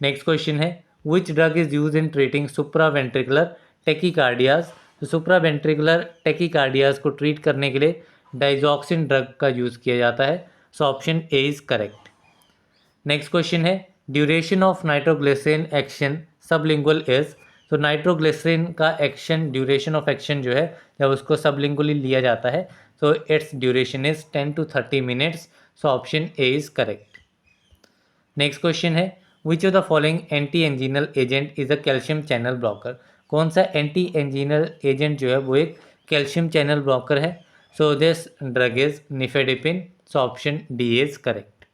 Speaker 1: Next question है which drug is use in treating supraventricular tachycardias. तो supraventricular टेकिकार्डियाज को treat करने के लिए डाइजॉक्सिन ड्रग का यूज़ किया जाता है। So option A is correct. Next question है duration of nitroglycerin action sublingual is. तो नाइट्रोग्लिसरीन का एक्शन, ड्यूरेशन ऑफ एक्शन जो है जब उसको सबलिंगुअली लिया जाता है, तो its duration is 10 to 30 minutes. So option A is correct. Next question है which of the following anti anginal agent is a calcium channel blocker. कौन सा एंटी एंजिनल एजेंट जो है वो एक कैल्शियम चैनल ब्लॉकर है। So this drug is nifedipine. So option D is correct.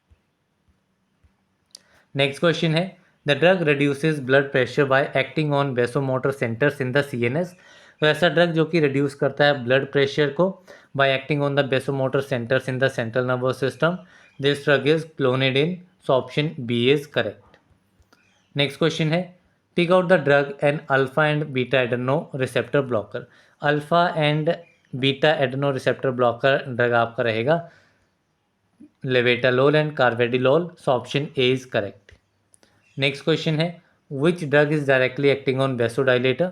Speaker 1: Next question है the drug reduces blood pressure by acting on vasomotor centres in the CNS. तो ऐसा drug जो कि रिड्यूस करता है ब्लड प्रेशर को by acting on the vasomotor centres in the central nervous system, this drug is clonidine. So option B is correct. Next question है pick out the drug and alpha and beta adreno receptor blocker. Alpha and beta adreno receptor blocker drug आपका रहेगा labetalol and carvedilol. So option A is correct. Next question है which drug is directly acting on vasodilator.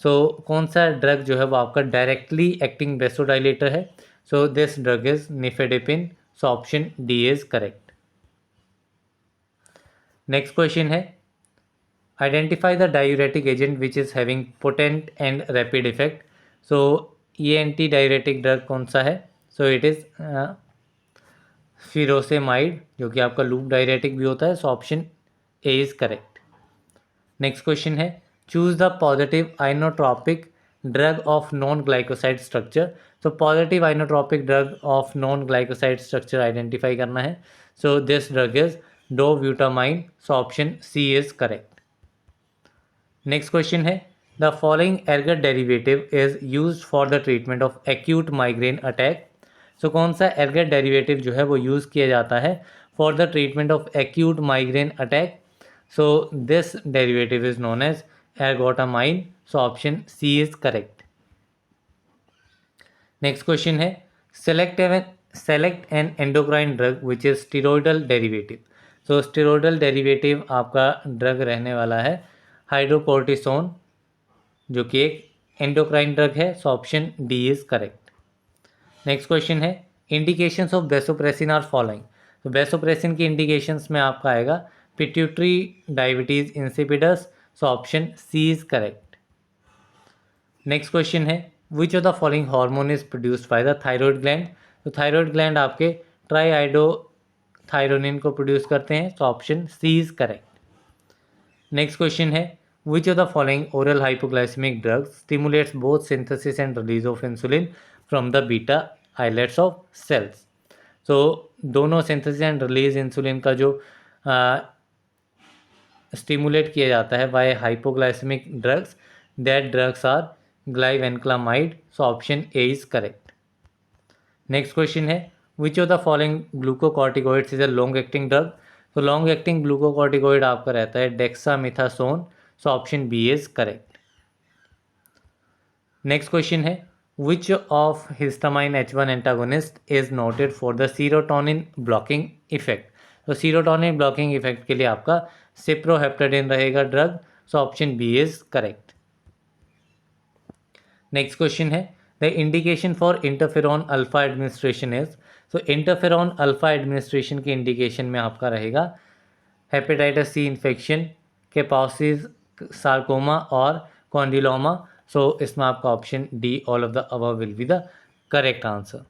Speaker 1: So कौन सा drug जो है वो आपका directly acting vasodilator है। So this drug is nifedipine. So option D is correct. Next question है identify the diuretic agent which is having potent and rapid effect. So ये anti diuretic drug कौन सा है। सो इट इज़ फिरोसेमाइड, जो कि आपका loop diuretic भी होता है। So option A is correct. Next question है choose the positive inotropic drug of non glycoside structure. तो positive inotropic drug of non glycoside structure identify करना है। So this drug is dobutamine. So option C is correct. Next question है the following ergot derivative is use for the treatment of acute migraine attack. So कौन सा एर्गर derivative जो है वो use किया जाता है for the treatment of acute migraine attack. So this derivative is known as ergotamine. So option C is correct. Next question है select an endocrine drug which is steroidal derivative. So steroidal derivative आपका drug रहने वाला है hydrocortisone, जो कि एक endocrine drug है। So option D is correct. Next question है indications of vasopressin are following. तो वेसोप्रेसिन की इंडिकेशंस में आपका आएगा pituitary diabetes insipidus. So option C is correct. Next question है which of the following hormone is produced by the thyroid gland. तो thyroid gland आपके triiodothyronine को produce करते हैं। So option C is correct. Next question है which of the following oral hypoglycemic drugs stimulates both synthesis and release of insulin from the beta islets of cells. So दोनों synthesis and release insulin का जो stimulate किया जाता है by hypoglycemic drugs, that drugs are glibenclamide. So option A is correct. Next question है which of the following glucocorticoids is a long acting drug. तो long acting glucocorticoid आपका रहता है dexamethasone. So option B is correct. Next question है which of histamine H1 antagonist is noted for the serotonin blocking effect. तो serotonin blocking effect के लिए आपका cyproheptadine रहेगा drug. So option B is correct. Next question है the indication for interferon alpha administration is. तो interferon alpha administration की indication में आपका रहेगा hepatitis C infection, Kaposi's sarcoma और कॉन्डिलोमा। सो इसमें आपका option D all of the above will be the correct answer.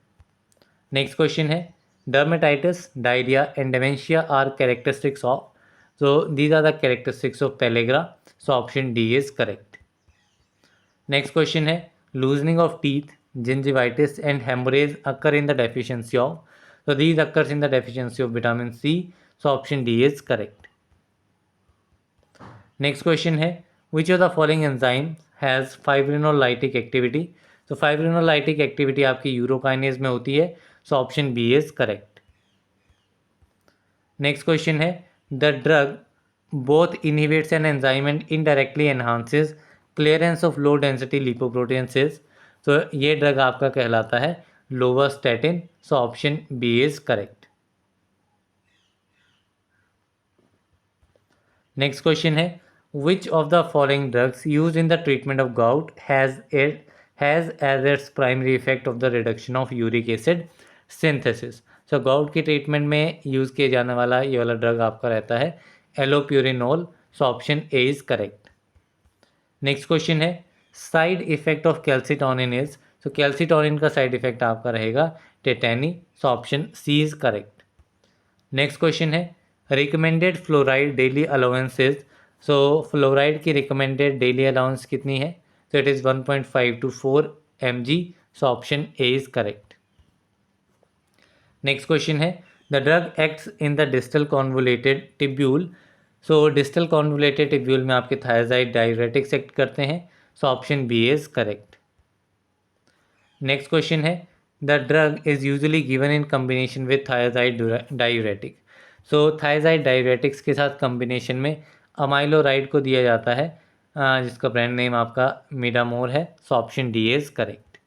Speaker 1: Next question है dermatitis, diarrhoea and dementia are characteristics of. So these are the characteristics of pellagra. So option D is correct. Next question है loosening of teeth, gingivitis and hemorrhage occur in the deficiency of. So these occurs in the deficiency of vitamin C. So option D is correct. Next question है which of the following enzyme has fibrinolytic activity. तो फाइब्रिनोलाइटिक activity आपकी urokinase में होती है, so option B is correct. Next question है the drug both inhibits an enzyme and indirectly enhances clearance of low density lipoproteins is. तो ये drug आपका कहलाता है lovastatin, so option B is correct. Next question है which of the following drugs use in the treatment of gout has as its primary effect of the reduction of uric acid synthesis. So gout की treatment में use किए जाने वाला ये वाला drug आपका रहता है allopurinol, so option A is correct. Next question है side effect of calcitonin is. So calcitonin का साइड इफेक्ट आपका रहेगा tetany, so option C is correct. Next question है recommended fluoride daily allowance is. So fluoride की recommended daily allowance कितनी है? तो it is 1.5 to 4 mg, so option A is correct. Next question है the drug acts in the distal convoluted tubule. So distal convoluted tubule में आपके thyroid diuretics act करते हैं, so option B is correct. Next question है the drug is usually given in combination with thyroid diuretic. So thyroid diuretics के साथ combination में अमाइलोराइड को दिया जाता है, जिसका ब्रांड नेम आपका मिडामोर है, so option D is correct.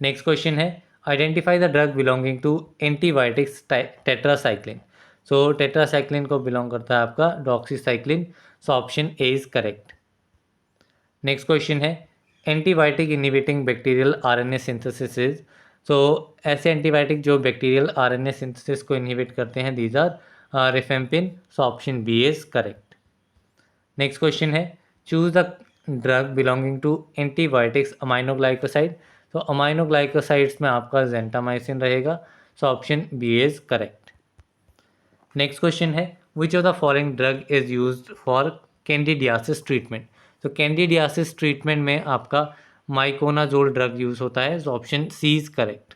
Speaker 1: Next question है identify the drug belonging to antibiotics tetracycline. So tetracycline को बिलोंग करता है आपका doxycycline, so option A is correct. Next question है antibiotic inhibiting bacterial RNA synthesis is. So ऐसे antibiotic जो bacterial RNA synthesis को inhibit करते हैं these are rifampin, so option B is correct. Next question है choose the drug belonging to antibiotics aminoglycoside. तो aminoglycosides में आपका जेंटामाइसिन रहेगा, so option B is correct. Next question है which of the following drug is used for candidiasis treatment. तो candidiasis treatment में आपका miconazole drug use होता है, so option C is correct.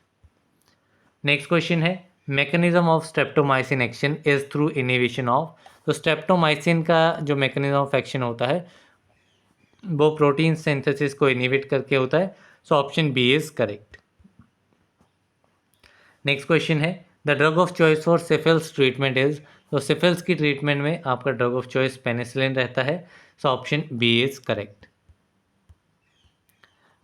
Speaker 1: Next question है mechanism of streptomycin action is through inhibition of. तो streptomycin का जो mechanism of action होता है वो प्रोटीन सिंथेसिस को इनहिबिट करके होता है, so option B is correct. Next question है the drug of choice for syphilis treatment is. तो सिफिल्स की ट्रीटमेंट में आपका ड्रग ऑफ चॉइस पेनिसिलिन रहता है, so option B is correct.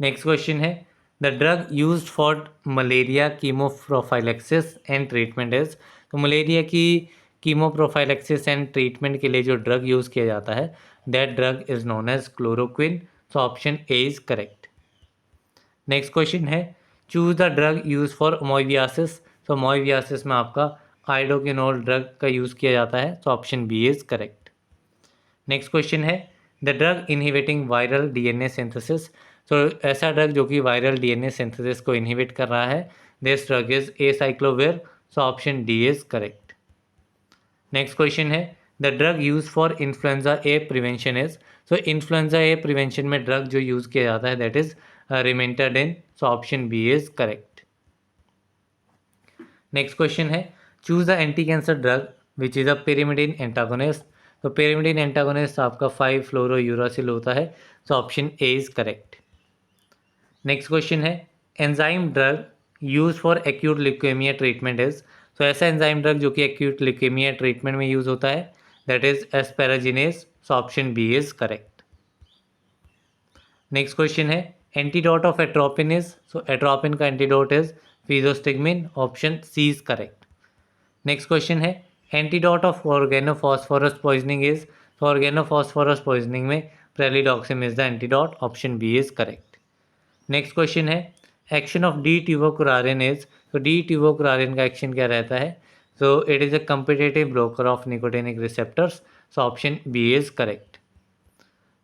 Speaker 1: Next question है the drug used for malaria chemoprophylaxis and treatment is. तो malaria की chemoprophylaxis and treatment के लिए जो ड्रग यूज़ किया जाता है that drug is known as chloroquine, so option A is correct. Next question है choose the drug use for amoebiasis. तो मोइवियासिस में आपका आइडोकिनोल ड्रग का यूज़ किया जाता है, so option B is correct. Next question है the drug inhibiting viral DNA synthesis. तो ऐसा ड्रग जो कि वायरल डीएनए सिंथेसिस को इनहिबिट कर रहा है this drug is acyclovir, so option D is correct. Next question है the drug use for influenza A prevention is. So influenza A prevention में ड्रग जो यूज़ किया जाता है that is rimantadine, so option B is correct. Next question है choose the anti cancer drug which is a pyrimidine antagonist. तो pyrimidine antagonist आपका 5-fluorouracil होता है, so option A is correct. Next question है enzyme drug use for acute leukaemia treatment is. तो ऐसा enzyme drug जो कि एक्यूट ल्यूकेमिया ट्रीटमेंट में यूज होता है that is asparaginase, so option B is correct. Next question है antidote of atropine is. So atropine का antidote is फिजोस्टिगमिन, option C is correct. Next question है antidote of organophosphorus poisoning is. तो organophosphorus poisoning में pralidoxime is the antidote, option B is correct. Next question है action of D tubocurarine is. तो D tubocurarine का action क्या रहता है? So it is a competitive blocker of nicotinic receptors, so option B is correct.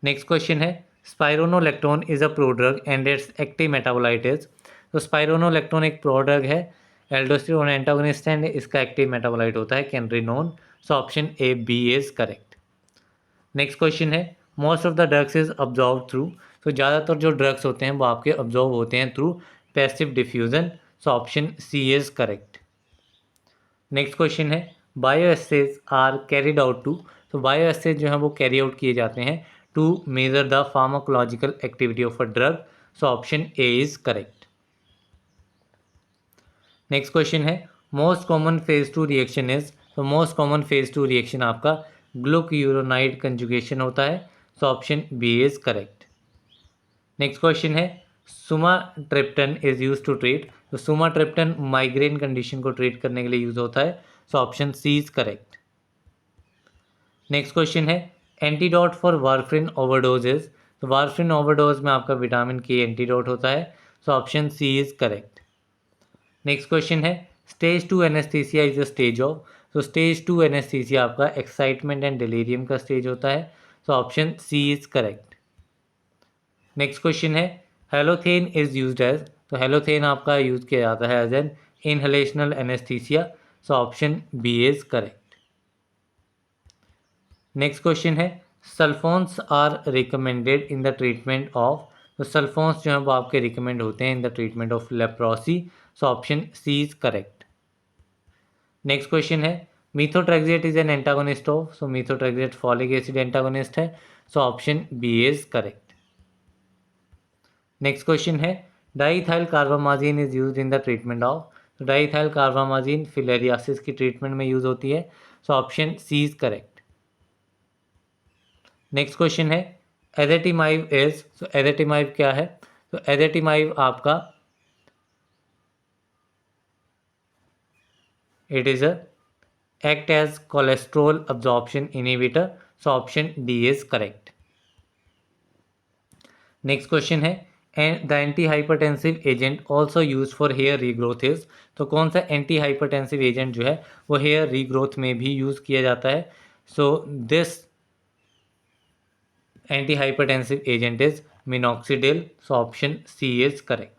Speaker 1: Next question है spironolactone is a prodrug and its active metabolite is. तो spironolactone एक prodrug है, aldosterone antagonist and इसका active metabolite होता है canrenone, so option A B is correct. Next question है most of the drugs is absorb through. तो ज़्यादातर जो ड्रग्स होते हैं वो आपके ऑब्जॉर्व होते हैं through passive diffusion, so option C is correct. Next question है bio assays are carried out to. तो बायो एसेज जो है वो कैरी आउट किए जाते हैं to measure the pharmacological activity of a drug, so option A is correct. Next question है most common phase 2 reaction is, तो मोस्ट कॉमन फेज 2 रिएक्शन आपका ग्लूक्यूरोनाइड कंजुगेशन होता है, so option B is correct. Next question है sumatriptan is use to treat, तो sumatriptan migraine condition को treat करने के लिए यूज होता है, so option C is correct. Next question है antidote for warfarin overdose is, तो वारफ्रिन ओवरडोज में आपका विटामिन के एंटीडोट होता है, so option C is correct. Next question है stage 2 anaesthesia is a stage of, तो स्टेज 2 एनेस्थीसिया आपका एक्साइटमेंट एंड डिलीरियम का स्टेज होता है, so option C is correct. Next question है हेलोथेन इज यूज्ड एज, तो हेलोथेन आपका use किया जाता है as an inhalational anaesthesia, so option B is correct. Next question है sulfones are recommended in the treatment of, तो सल्फोन्स जो है वो आपके रिकमेंड होते हैं in the treatment of leprosy, so option C is correct. Next question है methotrexate is an antagonist of, so methotrexate folic acid antagonist है, so option B is correct. Next question है diethyl carbamazine is used in the treatment of, तो diethyl carbamazine filariasis की treatment में use होती है, so option C is correct. Next question है ezetimibe is, तो एजेटिमाइव क्या है, तो एजेटिमाइव आपका it is a act as cholesterol absorption inhibitor, so option D is correct. Next question है the antihypertensive agent also use for hair regrowth is, तो कौन सा एंटी हाइपरटेंसिव एजेंट जो है वो हेयर रीग्रोथ में भी यूज किया जाता है, so this antihypertensive agent is minoxidil, so option C is correct.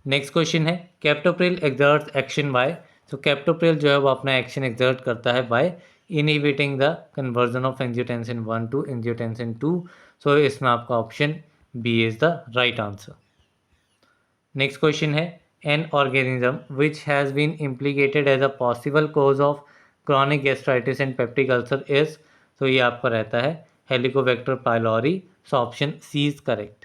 Speaker 1: Next question है कैप्टोप्रिल एक्सर्ट्स एक्शन बाय, तो कैप्टोप्रिल जो है वो अपना एक्शन एक्सर्ट करता है by inhibiting the conversion of angiotensin 1 to angiotensin 2, so इसमें आपका option B is the right answer. Next question है an organism which has been implicated as a possible cause of chronic gastritis and peptic ulcer is, तो ये आपका रहता है Helicobacter pylori, so option C is correct.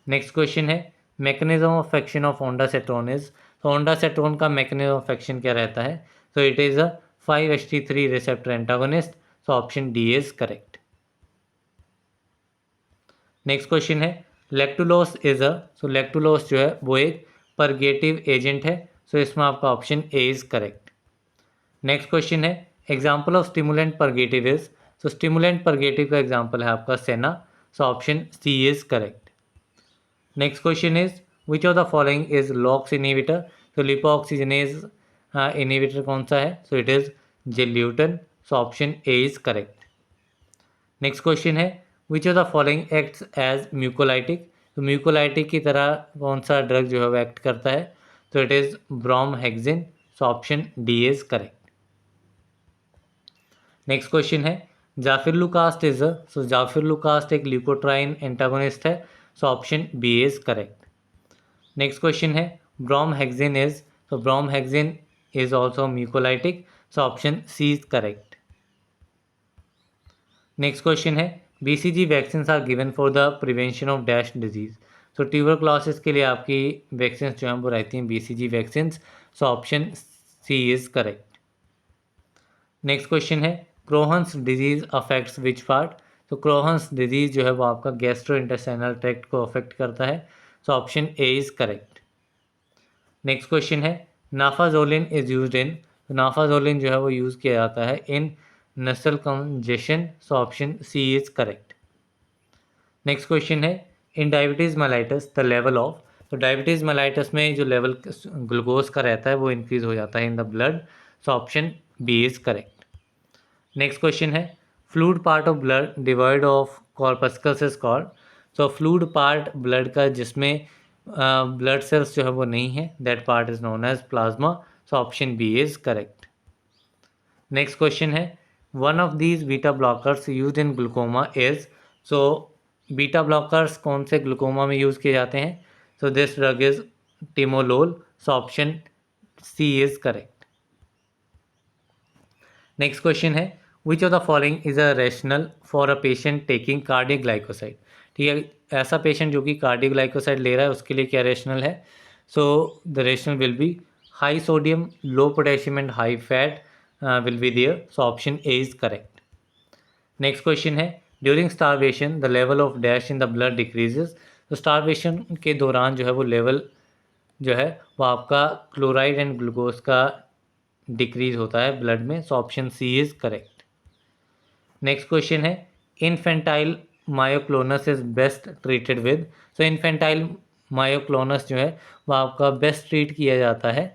Speaker 1: Next question है mechanism of action of ondansetron is, तो ondansetron का mechanism of action क्या रहता है, तो it is a 5-HT3 receptor antagonist, so option D is correct. Next question है लेक्टुलोस is a, सो लेक्टुलोस जो है वो एक परगेटिव एजेंट है, सो इसमें आपका option A is correct. Next question है example of stimulant purgative is, तो स्टिमुलेंट परगेटिव का एग्जाम्पल है आपका senna, so option C is correct. Next question is which of the following is LOX inhibitor, तो lipoxygenase inhibitor कौन सा है, so it is zileuton, so option A is correct. Next question है which of the following acts as mucolytic, तो mucolytic की तरह कौन सा ड्रग जो है वो एक्ट करता है, तो it is bromhexine, so option D is correct. Next question है जाफिरलुकास्ट इज अ, सो जाफिरलुकास्ट एक ल्यूकोट्राइन एंटागोनिस्ट है, so option B is correct. Next question है ब्रोमहेक्सिन इज, तो bromhexine is also mucolytic, so option C is correct. Next question है BCG vaccine are given for the prevention of dash disease, तो tuberculosis के लिए आपकी vaccine जो हैं वो रहती हैं BCG vaccine, so option C is correct. Next question है Crohn's disease affects which part, तो क्रोहन्स डिजीज जो है वो आपका गैस्ट्रो इंटेस्टाइनल ट्रैक्ट को अफेक्ट करता है, so option A is correct. Next question है नाफाजोलिन इज यूज्ड इन, तो नाफाजोलिन जो है वो यूज़ किया जाता है in nasal congestion, so option C is correct. Next question है in diabetes mellitus the level of, तो डायबिटीज़ मेलाइटस में जो लेवल ग्लूकोज का रहता है वो इंक्रीज हो जाता है in the blood, so option B is correct. Next question है fluid part of blood devoid of corpuscles is called, तो फ्लूइड पार्ट ब्लड का जिसमें ब्लड सेल्स जो है वो नहीं है, that part is known as plasma, so option B is correct. Next question है one of these beta blockers use in glaucoma is, so beta blockers कौन से ग्लूकोमा में यूज़ किए जाते हैं, so this drug is timolol, so option C is correct. Next question है which of the following is a rational for a patient taking cardiac glycoside, ठीक है। ऐसा पेशेंट जो कि कार्डियोग्लाइकोसाइड ले रहा है उसके लिए क्या रेशनल है? So the rational will be high sodium, low potassium and high fat will be there, so option A is correct. Next question है during starvation the level of dash in the blood decreases. तो starvation के दौरान जो है वो level जो है वो आपका क्लोराइड एंड ग्लूकोज का डिक्रीज होता है ब्लड में, so option C is correct. Next question है infantile myoclonus is best treated with. So infantile myoclonus जो है वो आपका बेस्ट ट्रीट किया जाता है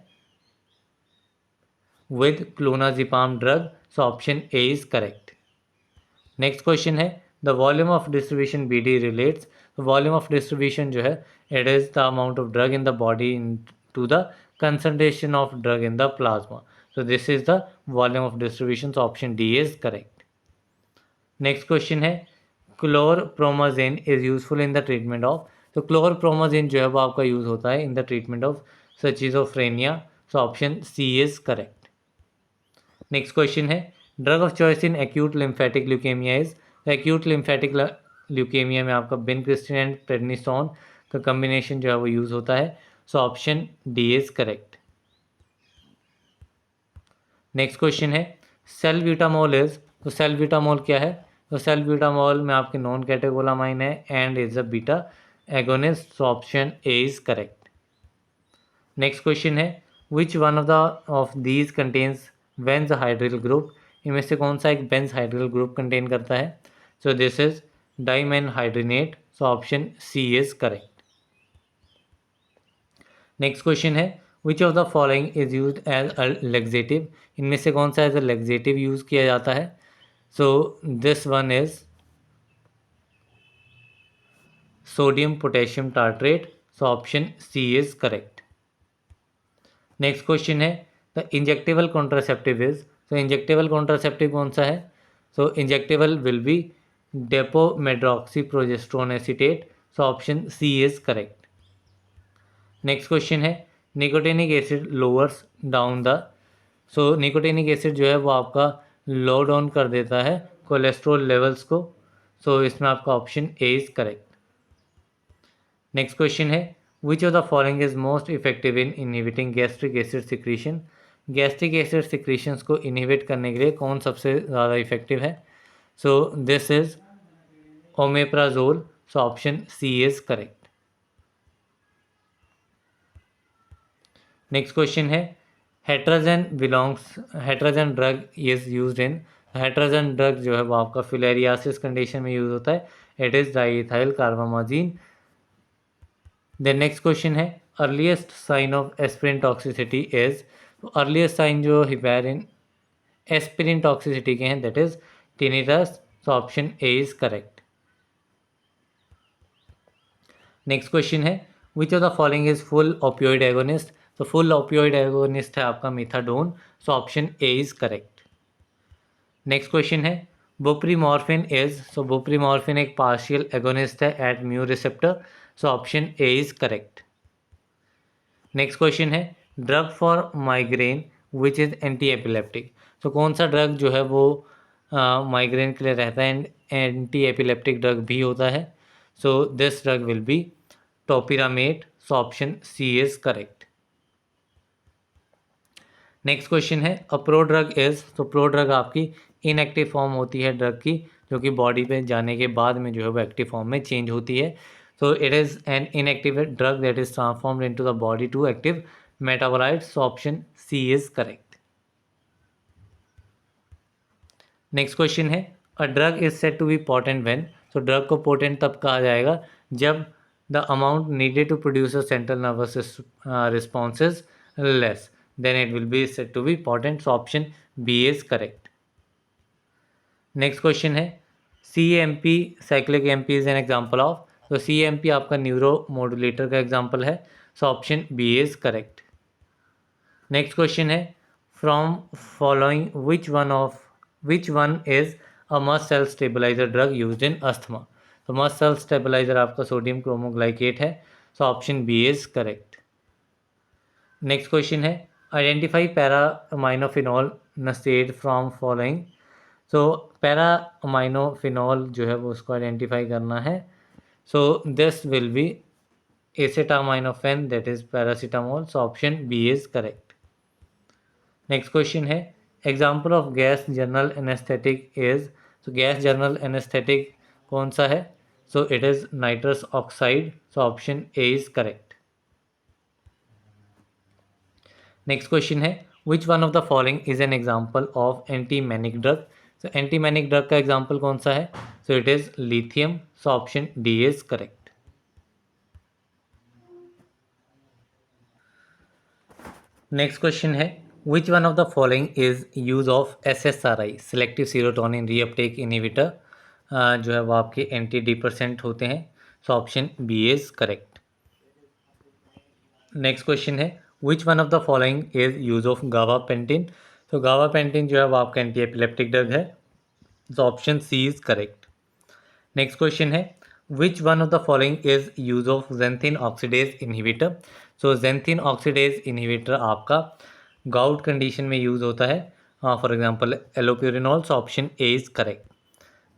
Speaker 1: with clonazepam drug, so option A is correct. Next question है the volume of distribution B D relates. Volume of distribution जो है it is the amount of drug in the body to the concentration of drug in the plasma, so this is the volume of distribution, so option D is correct. Next question है chlorpromazine is useful in the treatment of. तो chlorpromazine जो है वो आपका use होता है in the treatment of schizophrenia, so option C is correct. Next question है drug of choice in acute lymphatic leukaemia is. Acute lymphatic leukaemia में आपका बिनक्रिस्टिन एंड प्रेडनिसोन का कम्बिनेशन जो है वो यूज़ होता है, so option D is correct. Next question है सेल्ब्यूटामोल इज। तो सेल्ब्यूटामोल क्या है? तो सेल्ब्यूटामोल में आपके नॉन कैटेकोलामाइन है and is a beta agonist, so option A is correct. Next question है which one of these contains benzhydryl group. इनमें से कौन सा एक बेंज हाइड्रिल ग्रुप कंटेन करता है? So this is dimenhydrinate, so option C is correct. Next question है which of the following is use as a laxative. इनमें से कौन सा एज अ लेग्जेटिव यूज किया जाता है? So this one is sodium potassium tartrate, so option C is correct. Next question है the injectable contraceptive is. तो injectable contraceptive कौन सा है? So injectable will be depot medroxyprogesterone acetate, so option C is correct. Next question है nicotinic acid lowers down the. So nicotinic acid जो है वो आपका लो डाउन कर देता है कोलेस्ट्रॉल लेवल्स को, सो इसमें आपका option A is correct. Next question है which of the following is most effective in inhibiting gastric acid secretion. Gastric acid secretions को इनहिबिट करने के लिए कौन सबसे ज़्यादा इफेक्टिव है? So this is omeprazole, so option C is correct. Next question है Hetrazan drug is used in. Hetrazan drug जो है वो आपका फिलेरियासिस कंडीशन में यूज होता है, it is diethylcarbamazine. Then next question है earliest sign of aspirin toxicity is. तो अर्लीस्ट साइन जो हिपेरिन एस्पिरिन टॉक्सिसिटी के हैं that is tinnitus, so option A is correct. Next question है which of the following is full opioid agonist. तो full opioid agonist है आपका methadone, so option A is correct. Next question है buprenorphine is. So buprenorphine एक partial agonist है eight mu receptor, so option A is correct. Next question है drug for migraine which is antiepileptic. तो कौन सा drug जो है वो माइग्रेन के लिए रहता है एंड एंटी एपिलेप्टिक ड्रग भी होता है? So this drug will be topiramate, so option C is correct. Next question है अ प्रो ड्रग इज। तो प्रो ड्रग आपकी इनएक्टिव फॉर्म होती है ड्रग की जो कि बॉडी पे जाने के बाद में जो है वो एक्टिव फॉर्म में चेंज होती है, so it is an inactive drug that is transformed into the body to active metabolites, so option C is correct. Next question है a drug is said to be potent when. तो drug को potent तब कहा जाएगा जब the amount needed to produce a central nervous response is less, then it will be said to be potent, so option B is correct. Next question है CAMP cyclic AMP is an example of. तो CAMP आपका neuromodulator का example है, so option B is correct. Next question है from following which one is a mast cell stabiliser drug used in asthma. तो mast cell stabiliser आपका sodium cromoglycate है, so option B is correct. Next question है identify para aminophenol nested from following. So para aminophenol जो है वो उसको identify करना है, So this will be acetaminophen, that is paracetamol. So option B is correct. Next question है, example of gas general anaesthetic is, तो gas general anaesthetic कौन सा है? So it is nitrous oxide. So option A is correct. Next question है, which one of the following is an example of antimanic drug. तो antimanic drug का example कौन सा है? So it is lithium. So option D is correct. Next question है, which one of the following is use of SSRI, selective serotonin reuptake inhibitor, जो है वो आपके एंटी डिप्रेसेंट होते हैं. So option B is correct. Next question है, which one of the following is use of gabapentin. तो gabapentin जो है वो आपका एंटी एपिलेप्टिक ड्रग है. So option C is correct. Next question है, which one of the following is use of xanthine oxidase inhibitor. So xanthine oxidase inhibitor आपका gout condition में use होता है, for example allopurinol. So option A is correct.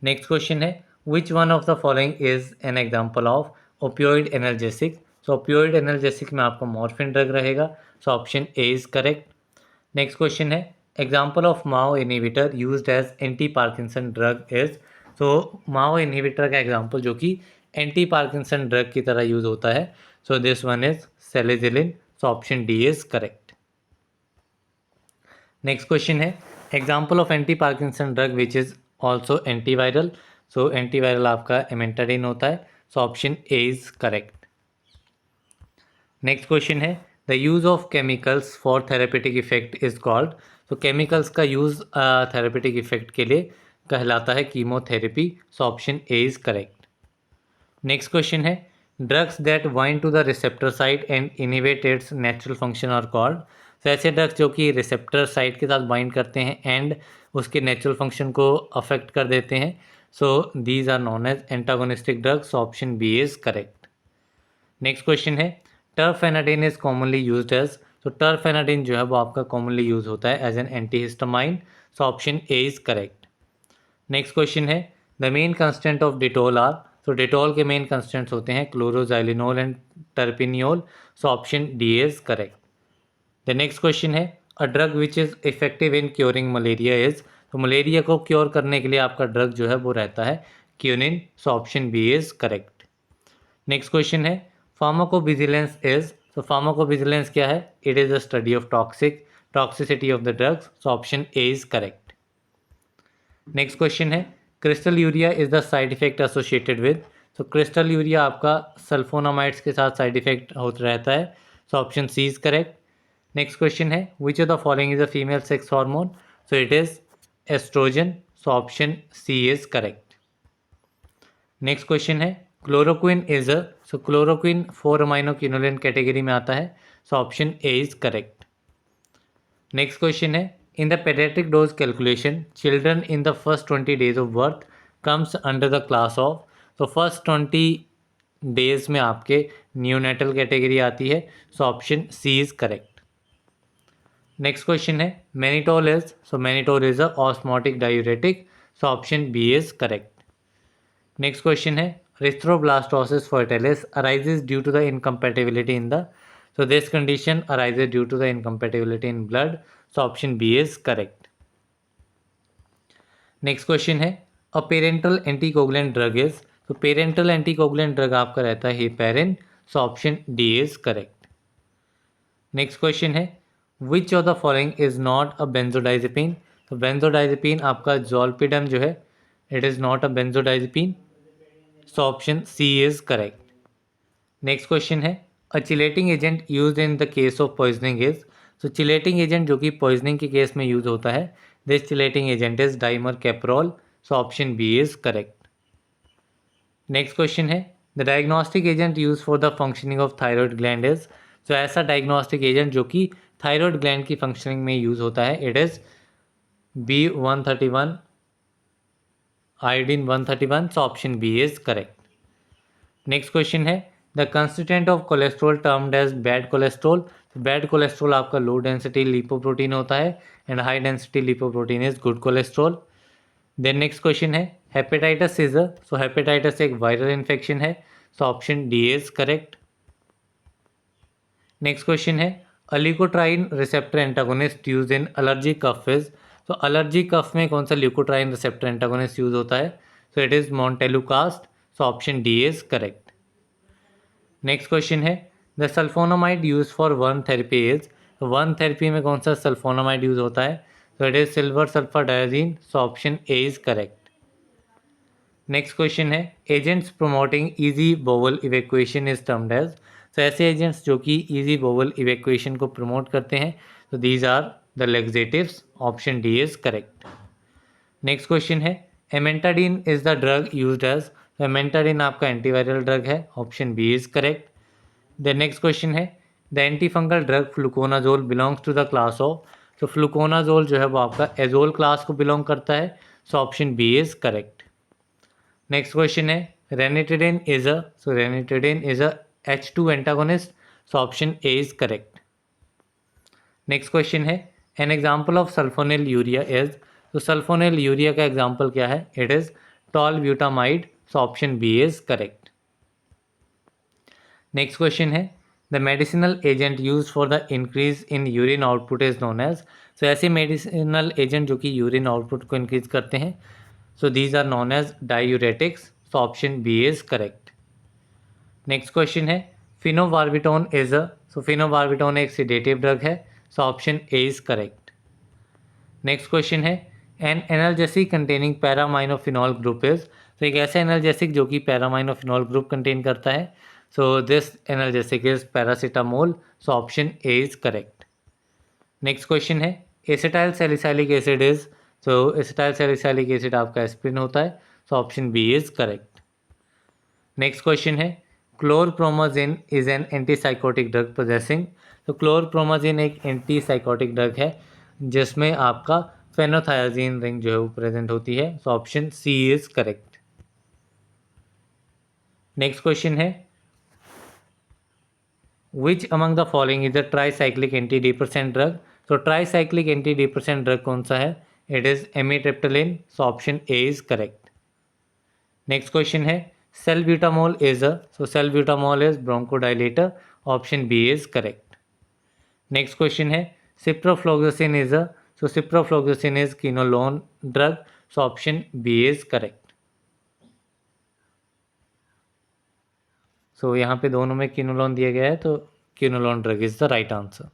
Speaker 1: Next question है, which one of the following is an example of opioid analgesic. So opioid analgesic में आपका morphine drug रहेगा. So option A is correct. Next question है, example of MAO inhibitor used as anti Parkinson drug is. तो MAO inhibitor का example जो कि anti Parkinson drug की तरह यूज होता है. So this one is selegiline. So option D is correct. Next question है, example of anti Parkinson drug which is also antiviral. So antiviral आपका एमेंटाडिन होता है. So option A is correct. Next question है, the use of chemicals for therapeutic effect is called. तो chemicals का use therapeutic effect के लिए कहलाता है chemotherapy. So option A is correct. Next question है, drugs that bind to the receptor site and inhibit its natural function are called. तो ऐसे drugs जो कि रिसेप्टर साइट के साथ बाइंड करते हैं एंड उसके नेचुरल फंक्शन को अफेक्ट कर देते हैं. So these are known as antagonistic drugs. Option B is correct. Next question है, terfenadine is commonly used as. तो टर्फेनाडिन जो है वो आपका कॉमनली यूज होता है as an antihistamine. So option A is correct. Next question है, the main constant of Dettol are. तो डिटोल के मेन कंस्टेंट्स होते हैं chloroxylenol and terpineol. So option D is correct. The next question है, a drug which is effective in curing malaria is. तो malaria को cure करने के लिए आपका ड्रग जो है वो रहता है quinine. So option B is correct. Next question है, फार्माकोविजिलेंस इज. तो फार्माकोविजिलेंस क्या है? It is the study of toxicity of the drugs. So option A is correct. Next question है, crystalluria is the side effect associated with. तो crystalluria आपका sulfonamides के साथ side effect होता रहता है. So option C is correct. Next question है, which of the following is a female sex hormone. So it is estrogen. So option C is correct. Next question है, chloroquine is a. So chloroquine 4 aminoquinoline category में आता है. So option A is correct. Next question है, in the paediatric dose calculation children in the first 20 days of birth comes under the class of. तो first 20 days में आपके neonatal category आती है. So option C is correct. Next question है, mannitol is. So mannitol is a osmotic diuretic. So option B is correct. Next question है, erythroblastosis fertilis arises due to the incompatibility in the. So this condition arises due to the incompatibility in blood. So option B is correct. Next question है, a parenteral anticoagulant drug is. तो parenteral anticoagulant drug आपका रहता है heparin. So option D is correct. Next question है, which of the following is not a benzodiazepine. तो benzodiazepine आपका zolpidem जो है, it is not a benzodiazepine. So option C is correct. Next question है, a chelating agent use in the case of poisoning is. तो chelating agent जो कि poisoning के case में यूज होता है, this chelating agent is dimercaprol. So option B is correct. Next question है, the diagnostic agent use for the functioning of thyroid gland is. तो ऐसा डायग्नोस्टिक एजेंट जो कि थायराइड ग्लैंड की फंक्शनिंग में यूज होता है, it is B131 iodine 131. So option B is correct. Next question है, the constituent of cholesterol termed as bad cholesterol. Bad cholesterol आपका लो डेंसिटी लिपोप्रोटीन होता है and high density lipoprotein is good cholesterol. Then next question है, hepatitis is a. So hepatitis एक viral infection है. So option D is correct. Next question है a leukotriene receptor antagonist use in allergy cough is, तो allergy cough में कौन सा leukotriene receptor antagonist use होता है, so it is montelukast, so option D is correct. Next question है the sulfonamide use for worm therapy is, burn therapy में कौन सा सल्फोनामाइड यूज होता है, तो it is silver sulfadiazine, so option A is correct. Next question है agents promoting easy bowel evacuation is termed as, तो ऐसे agents जो कि इजी बोवल इवैक्यूएशन को प्रमोट करते हैं, तो these are the laxatives, option D is correct. Next question है amantadine is the drug used as, amantadine आपका एंटीवायरल ड्रग है, option B is correct. The next question है the antifungal drug fluconazole belongs to the class of, तो fluconazole जो है वो आपका azole class को बिलोंग करता है, so option B is correct. Next question है ranitidine is a, so ranitidine is a H2 antagonist, so option A is correct. Next question है an example of sulfonylurea is, तो sulfonylurea का example क्या है, it is tolbutamide, so option B is correct. Next question है the medicinal agent use for the increase in urine output is known as, तो ऐसे medicinal agent जो कि urine output को इंक्रीज करते हैं, so these are known as diuretics, so option B is correct। Next question है phenobarbitone is a, so phenobarbitone एक sedative drug है, so option A is correct. Next question है an analgesic containing para aminophenol group is, तो एक ऐसा analgesic जो कि पैरामाइनोफिनॉल group contain करता है, so this analgesic is paracetamol, so option A is correct. Next question है एसिटाइल सैलिसाइलिक एसिड इज, तो एसिटाइल सैलिसाइलिक एसिड आपका एस्पिरिन होता है, so option B is correct. Next question है chlorpromazine is an antipsychotic drug possessing, तो chlorpromazine एक antipsychotic drug है जिसमें आपका फेनोथायाजीन रिंग जो है वो प्रेजेंट होती है, so option C is correct. Next question है which among the following is a tricyclic anti depressant drug, तो ट्राईसाइक्लिक एंटी डिप्रेसेंट ड्रग कौन सा है, it is amitriptyline, so option A is correct. Next question है salbutamol is a, so salbutamol is bronchodilator, option B is correct. Next question है ciprofloxacin is a, so ciprofloxacin is quinolone drug, so option B is correct. So यहाँ पे दोनों में quinolone दिया गया है, तो quinolone drug is the right answer.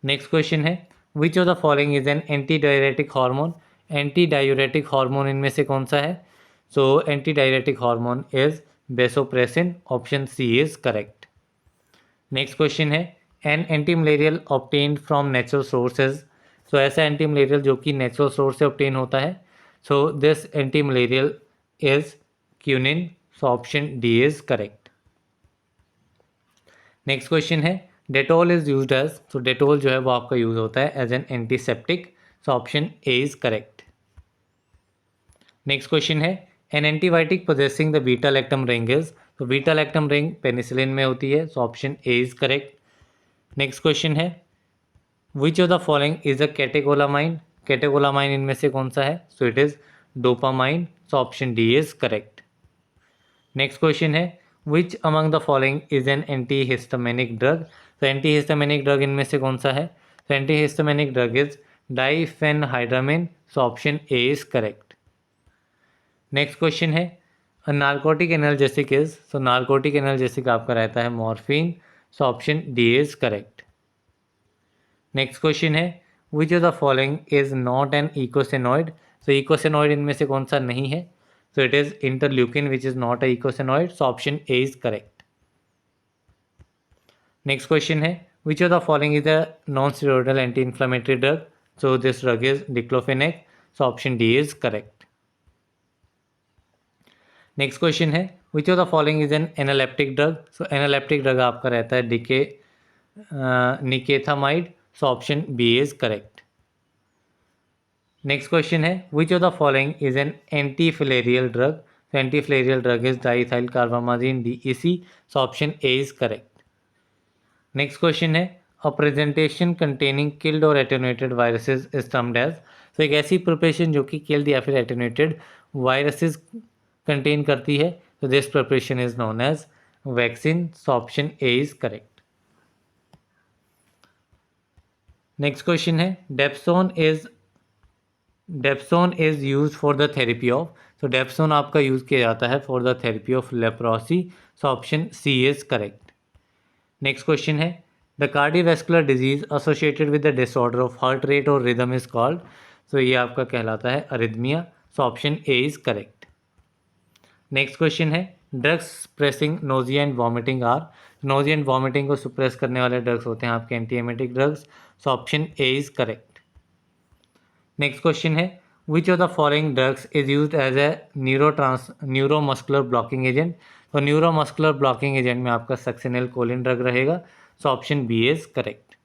Speaker 1: Next question है which of the following is an anti diuretic hormone, anti diuretic hormone इनमें से कौन सा है, so anti diuretic hormone is vasopressin, option C is correct. Next question है an anti malarial obtained from natural sources, so ऐसा anti malarial जो कि natural source से ऑब्टेन होता है, so this anti malarial is quinine, so option D is correct. Next question है Dettol is used as, तो Dettol जो है वो आपका यूज होता है as an antiseptic, so option A is correct. Next question है an antibiotic possessing the beta lactam ring is, तो बीटा लैक्टम रिंग पेनिसिलिन में होती है, so option A is correct. Next question है which of the following is a catecholamine, catecholamine इनमें से कौन सा है, so it is dopamine, so option D is correct. Next question है which among the following is an antihistaminic drug, तो antihistaminic drug इनमें से कौन सा है, तो antihistaminic drug is diphenhydramine, so option A is correct. Next question है narcotic analgesic is, so narcotic analgesic आपका रहता है morphine, so option D is correct. Next question है which of the following is not an eicosanoid, तो eicosanoid इनमें से कौन सा नहीं है, so it is interleukin which is not a eicosanoid, so option A is correct। next question है which of the following is a non-steroidal anti-inflammatory drug, so this drug is diclofenac, so option D is correct। next question है which of the following is an analeptic drug, so analeptic drug आपका रहता है nikethamide, so option B is correct। Next question है which of the following is an anti filarial drug, तो anti filarial drug is diethylcarbamazine DEC, so option A is correct. Next question है a presentation containing killed और attenuated viruses is termed as, तो एक ऐसी preparation जो कि killed या फिर एटेनुएटेड वायरसेस कंटेन करती है, So this preparation is known as vaccine. So option A is correct. Next question है dapsone is use for the therapy of. तो डेप्सोन आपका यूज किया जाता है for the therapy of leprosy. So option C is correct. Next question है the cardiovascular disease associated with the disorder of heart rate और rhythm is called. तो ये आपका कहलाता है arrhythmia. So option A is correct. Next question है drugs suppressing nausea and vomiting are. Nausea and vomiting को suppress करने वाले ड्रग्स होते हैं आपके antiemetic drugs. So option A is correct. Next question है which of the following drugs is used as a neuromuscular blocking agent. तो neuromuscular blocking agent में आपका सक्सिनिल कोलिन ड्रग रहेगा. So option B is correct.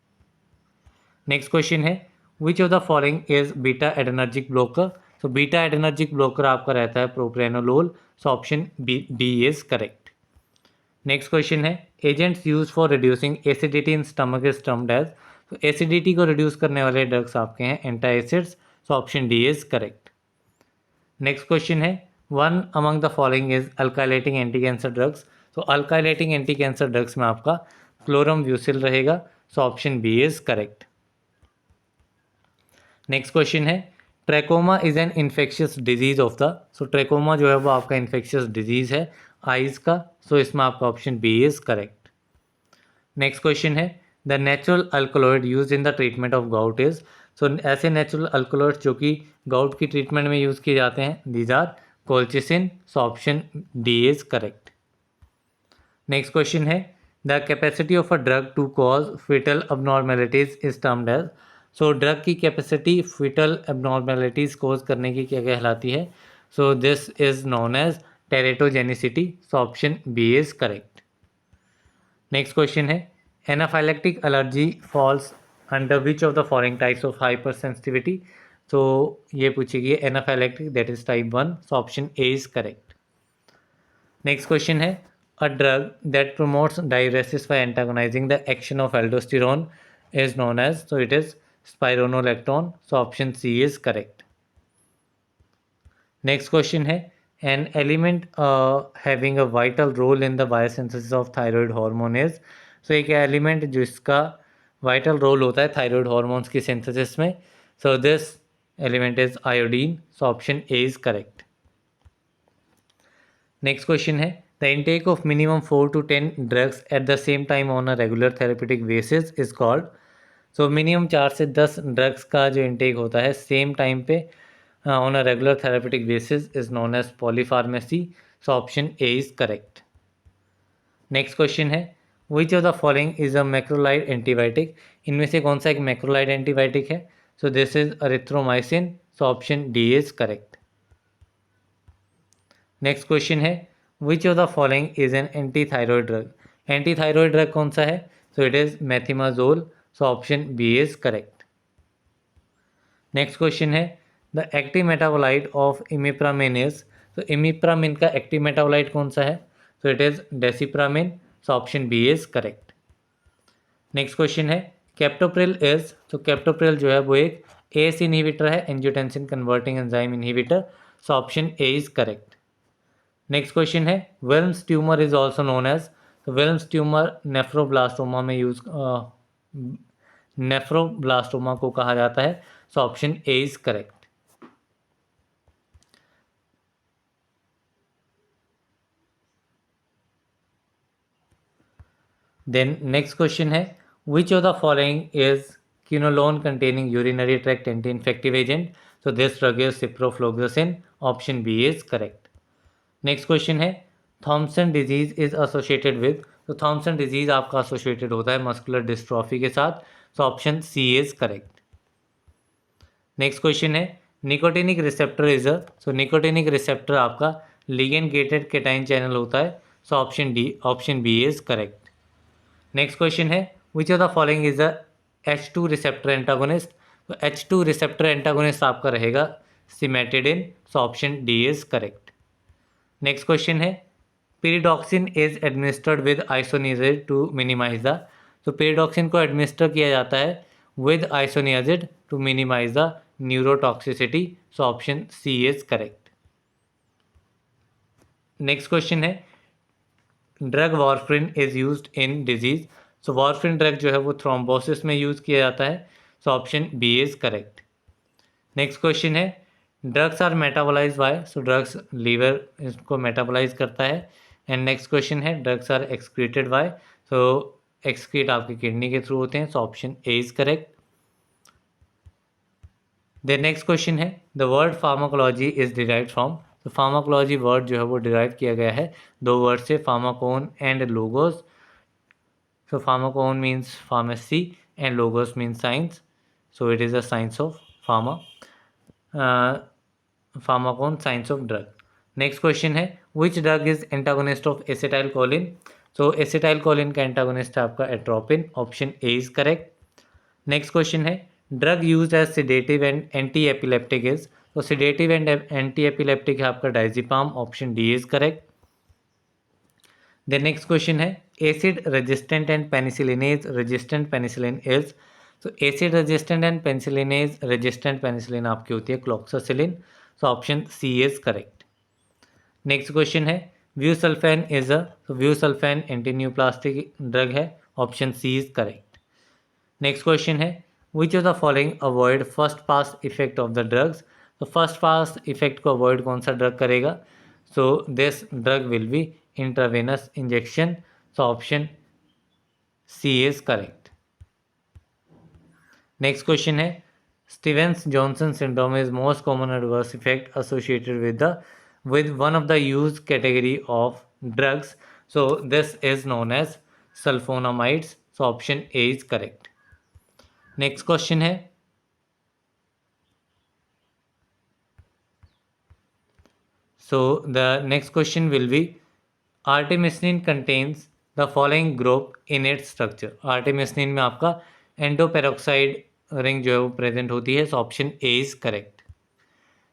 Speaker 1: Next question है which of the following is beta adrenergic blocker. तो beta adrenergic blocker आपका रहता है propranolol. So option D is correct. Next question है agents use for reducing acidity in stomach is termed as. तो acidity को reduce करने वाले drugs आपके हैं antacids. So option D is correct. Next question है one among the following is alkylating anti cancer drugs. तो alkylating anti cancer drugs में आपका क्लोरमव्यूसिल रहेगा. So option B is correct. Next question है trachoma is an infectious disease of the. So trachoma जो है वो आपका इन्फेक्शियस डिजीज है आइज का. सो इसमें आपका option B is correct. Next question है the natural alkaloid use in the treatment of gout is. So ऐसे नेचुरल अल्कोलॉइड जो कि गाउट की ट्रीटमेंट में यूज़ किए जाते हैं these are colchicine. So option D is correct. Next question है the capacity of a drug to cause fetal abnormalities is termed as. So drug की कैपेसिटी फिटल एबनॉर्मेलिटीज़ कोज करने की क्या कहलाती है. So this is known as teratogenicity. So option B is correct. Next question है anaphylactic allergy falls under which of the following types of hypersensitivity. तो ये पूछेगी anaphylactic that is type 1. So option A is correct. Next question है a drug that promotes diuresis by antagonising the action of aldosterone is known as. So it is spironolactone. So option C is correct. Next question है an element having a vital role in the biosynthesis of thyroid hormone is. So एक element जिसका vital role होता है thyroid hormones की synthesis में. So this element is iodine. So option A is correct. Next question है the intake of minimum 4 to 10 drugs at the same time on a regular therapeutic basis is called. So minimum 4 से 10 drugs का जो intake होता है same time पे on a regular therapeutic basis is known as polypharmacy. So option A is correct. Next question है which of the following is a macrolide antibiotic. इनमें से कौन सा एक मैक्रोलाइड एंटीबायोटिक है. So this is erythromycin. So option D is correct. Next question है which of the following is an anti thyroid drug. Anti thyroid drug कौन सा है. So it is methimazole. So option B is correct. Next question है the active metabolite of imipramine is. तो imipramine का active metabolite कौन सा है. So it is desipramine. So option B is correct. Next question है captopril is. तो captopril जो है वो एक एस इनहिबिटर है angiotensin converting enzyme inhibitor. So option A is correct. Next question है Wilms tumour is also known as. तो Wilms tumour nephroblastoma में नेफ्रोब्लास्टोमा को कहा जाता है. So option A is correct. Then next question है which of the following is quinolone containing urinary tract anti infective agent. So this drug is ciprofloxacin. Option B is correct. Next question है Thomsen disease is associated with. तो Thomsen disease आपका associated होता है muscular dystrophy के साथ. So option C is correct. Next question है nicotinic receptor is a. So nicotinic receptor आपका ligand gated cation channel होता है. So option B is correct. Next question है which of the following is a H2 receptor antagonist. तो H2 receptor antagonist आपका रहेगा cimetidine. So option D is correct. Next question है pyridoxine is administered with isoniazid to minimise the. तो pyridoxine को administer किया जाता है with isoniazid to minimise the neurotoxicity. So option C is correct. Next question है drug warfarin is used in disease. So warfarin drug जो है वो thrombosis में यूज़ किया जाता है। So option B is correct. Next question है drugs are metabolised by. So drugs liver इसको मेटाबोलाइज करता है। एंड नेक्स्ट क्वेश्चन है drugs are excreted by. So excrete आपकी किडनी के थ्रू होते हैं। So option A is correct. The next question है the word pharmacology is derived from. तो फार्माकोलॉजी वर्ड जो है वो डिराइव किया गया है दो वर्ड से, pharmakon and logos. So pharmakon means pharmacy and logos means science. So it is a science of pharma. Pharmakon science of drug. Next question है which drug is antagonist of acetylcholine. So acetylcholine का antagonist है आपका atropine. Option A is correct. Next question है drug use as sedative and anti epileptic is. तो sedative and anti epileptic है आपका diazepam. Option D is correct. The next question है acid resistant and penicillinase resistant penicillin is. तो acid resistant and penicillinase resistant penicillin आपकी होती है cloxacillin. So option C is correct. Next question है busulfan is a. तो busulfan antineoplastic drug है। Option C is correct. Next question है which of the following avoid first pass effect of the drugs. तो first pass effect को avoid कौन सा drug करेगा। So this drug will be intravenous injection. So option C is correct. Next question है Stevens Johnson syndrome is most common adverse effect associated with one of the used category of drugs. So this is known as sulfonamides. So option A is correct. Next question है so the next question will be artemisinin contains the following group in its structure. artemisinin में आपका एंडोपेरोक्साइड ring जो है वो present होती है। So option A is correct.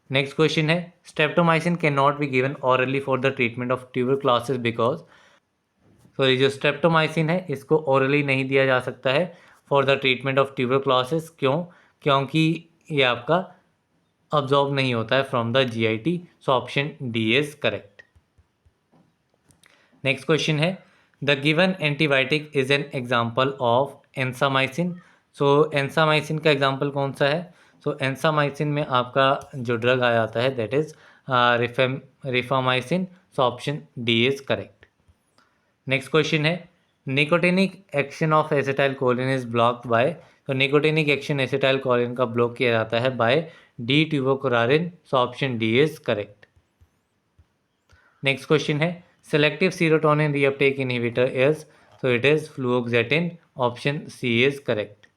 Speaker 1: Next question है streptomycin can not be given orally for the treatment of tuberculosis because. तो ये जो स्ट्रेप्टोमाइसिन है इसको ऑरली नहीं दिया जा सकता है for the treatment of tuberculosis. क्यों? क्योंकि ये आपका अब्जॉर्ब नहीं होता है from the GIT. So option D is correct. Next question है the given antibiotic is an example of ansamycin. So ansamycin का एग्जाम्पल कौन सा है। सो एंसामाइसिन में आपका जो ड्रग आ जाता है that is rifamycin. So option D is correct. Next question है nicotinic action of acetylcholine is blocked by. तो निकोटिनिक एक्शन एसिटाइल कोलिन का ब्लॉक किया जाता है by D tubocurarine. So option D is correct. Next question है selective serotonin reuptake inhibitor is. So it is fluoxetine. Option C is correct.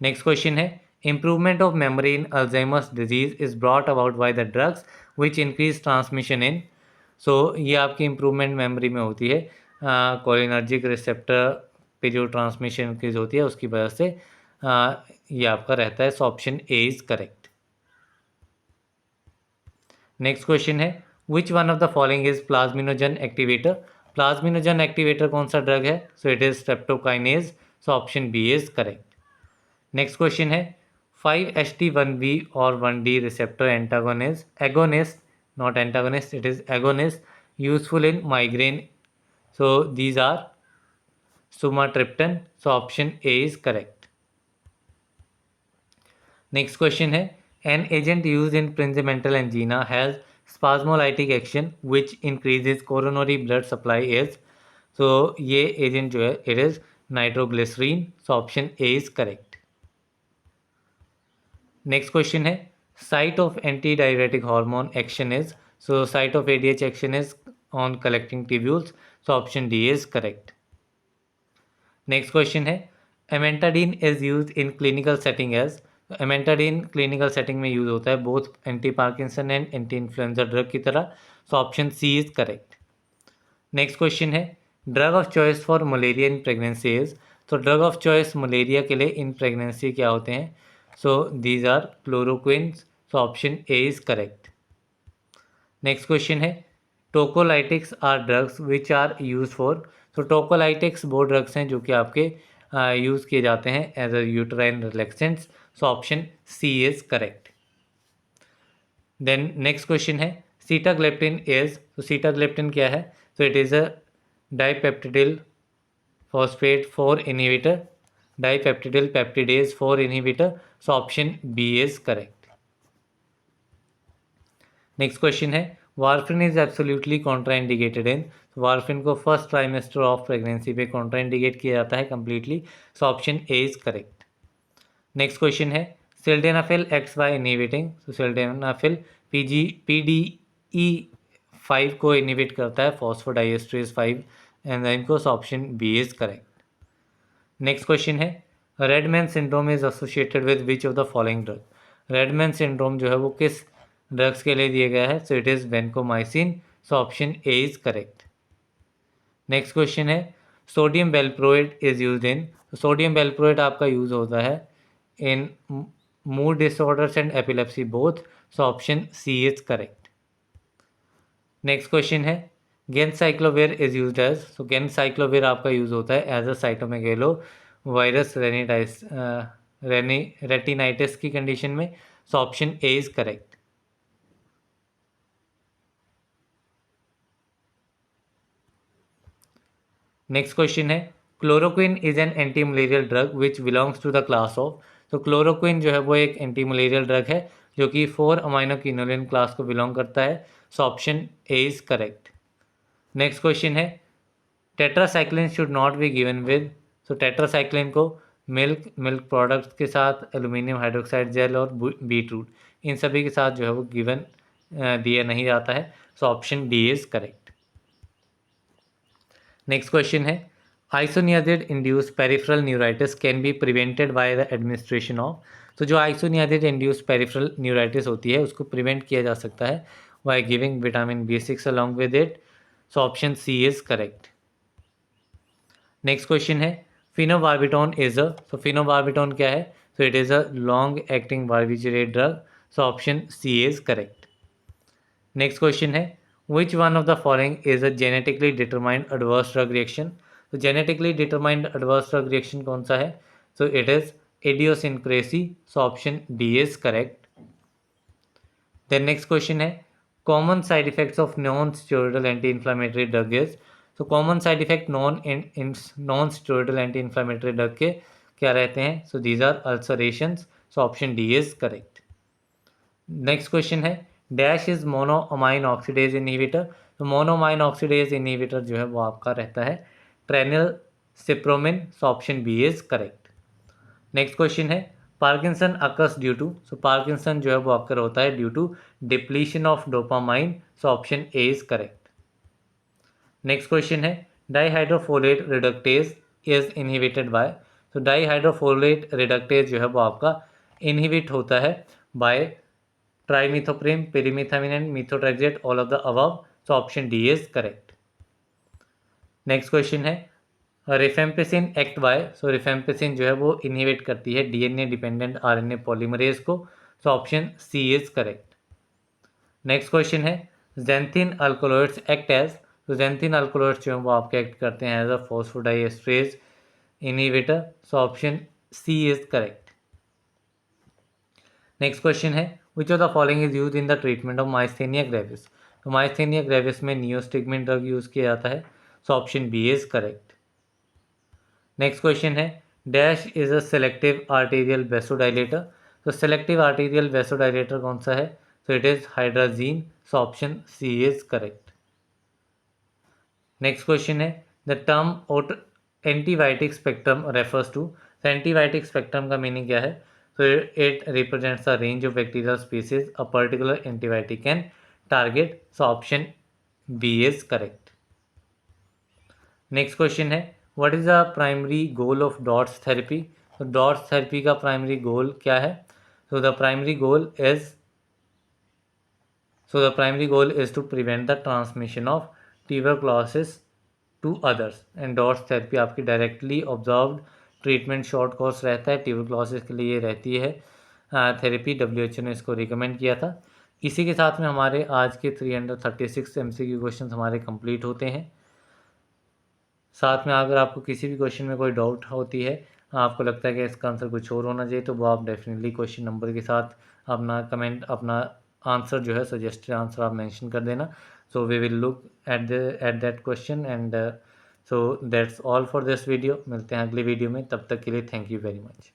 Speaker 1: Next question है improvement of memory in Alzheimer's disease is brought about by the drugs which increase transmission in। so ये आपकी improvement memory में होती है cholinergic receptor पे जो transmission की होती है उसकी वजह से ये आपका रहता है। So option A is correct. Next question है which one of the following is plasminogen activator. Plasminogen activator कौन सा ड्रग है। So it is streptokinase. So option B is correct. Next question है 5-HT1B or 1D receptor agonist, not antagonist, it is agonist, useful in migraine. So these are sumatriptan. So option A is correct. Next question है an agent used in prinzmental angina has spasmolytic action which increases coronary blood supply is। so ये agent जो है it is nitroglycerin। so option A is correct. Next question है site of anti diuretic hormone action is. So site of ADH action is on collecting tubules. So option D is correct. Next question है amantadine is use in clinical setting as. Amantadine clinical setting में use होता है both anti Parkinson and anti influenza drug की तरह। So option C is correct. Next question है drug of choice for malaria in pregnancy is. तो drug of choice malaria के लिए in pregnancy क्या होते हैं। so these are chloroquines। so option A is correct। next question है tocolytics are drugs which are use for. तो tocolytics वो drugs हैं जो कि आपके यूज़ किए जाते हैं as a uterine relaxants. So option C is correct. Then next question है सीटाग्लेप्टिन इज, तो सीटाग्लेप्टिन क्या है? तो it is a dipeptidyl phosphate 4 inhibitor, dipeptidyl peptidase 4 inhibitor, so option B is correct. Next question है warfarin is absolutely contraindicated in, warfarin को first trimester of pregnancy पे contraindicate किया जाता है completely, so option A is correct. Next question है sildenafil x by inhibiting, तो sildenafil PDE 5 को inhibit करता है, फॉस्फोडाइएस्ट्रेज 5 एंजाइम को, so option B is correct. Next question है red man syndrome is associated with which of the following drug, red man syndrome जो है वो किस ड्रग्स के लिए दिया गया है? So it is vancomycin, so option A is correct. Next question है sodium valproate is used in, तो सोडियम बेल्प्रोएट आपका यूज होता है in mood disorders and epilepsy both, so option C is correct. Next question है ganciclovir is used as, so ganciclovir आपका use होता है as a cytomegalo virus retinitis की condition में, so option A is correct. Next question है chloroquine is an anti malarial drug which belongs to the class of, तो chloroquine जो है वो एक एंटी मलेरियल ड्रग है जो कि 4 अमाइनोक्विनोलिन क्लास को बिलोंग करता है, so option A is correct. Next question है tetracycline should not be given with, तो टेट्रासाइक्लिन को मिल्क प्रोडक्ट्स के साथ एल्यूमिनियम हाइड्रोक्साइड जेल और बीटरूट इन सभी के साथ जो है वो गिवन दिया नहीं जाता है, so option D is correct. Next question है isoniazid induce peripheral neuritis can be prevented by the administration of, तो जो आइसोनियाजिड इंड्यूस पेरिफेरल न्यूराइटिस होती है उसको प्रिवेंट किया जा सकता है by giving vitamin B6 along with it, so option C is correct. Next question है फिनोबार्बिटोन इज अ, तो फिनोबार्बिटोन क्या है? तो it is a long acting barbiturate drug, so option C is correct. Next question है which one of the following is a genetically determined adverse drug reaction, तो genetically determined adverse drug reaction कौन सा है? So it is idiosyncrasy, so option D is correct. Then next question है common side effects of non steroidal anti inflammatory drug is, तो common side effect non steroidal anti inflammatory drug के क्या रहते हैं? So these are ulcerations, so option D is correct. Next question है dash is monoamine oxidase inhibitor, तो monoamine oxidase inhibitor जो है वो आपका रहता है tranylcypromine, so option B is correct. Next question है Parkinson occurs due to, so Parkinson जो है वो अकर होता है due to depletion of dopamine, so option A is correct. Next question है dihydrofolate reductase is inhibited by, तो dihydrofolate reductase जो है वो आपका इनहिबिट होता है bye ट्राइमिथोप्रिम, pyrimethamine and methotrexate, all of the above, so option D is correct. Next question है rifampicin act by, so rifampicin जो है वो इनहिबिट करती है DNA डिपेंडेंट RNA पॉलीमरेज को, so option C is correct. Next question है xanthine alkaloids act as, तो xanthine alkaloids जो है वो आपके एक्ट करते हैं as a phosphodiesterase inhibitor, so option C is correct. Next question है which of the following is use in the treatment of myasthenia gravis, तो माइस्थेनिया ग्रेविस में नियोस्टिगमिन ड्रग यूज किया जाता है, so option B is correct. Next question है dash is a selective arterial vasodilator, तो selective arterial vasodilator कौन सा है? तो it is hydralazine, so option C is correct. Next question है the term antibiotic spectrum refers to, तो antibiotic spectrum का meaning क्या है? So it represents a range of bacterial species a particular antibiotic can target, so option B is correct. Next question है what is the primary goal of DOTS therapy, तो DOTS therapy का primary goal क्या है? So the primary goal is to prevent the transmission of tuberculosis to others and DOTS therapy आपकी directly observed treatment short course रहता है, tuberculosis के लिए रहती है थेरेपी, WHO ने इसको रिकमेंड किया था। इसी के साथ में हमारे आज के 336 MCQ क्वेश्चन हमारे कंप्लीट होते हैं। साथ में अगर आपको किसी भी क्वेश्चन में कोई डाउट होती है, आपको लगता है कि इसका आंसर कुछ और होना चाहिए, तो वो आप डेफिनेटली क्वेश्चन नंबर के साथ अपना कमेंट, अपना आंसर जो है, सजेस्टेड आंसर आप मेंशन कर देना. So we will look at that question and so that's all for this video. मिलते हैं अगली वीडियो में, तब तक के लिए थैंक यू वेरी मच.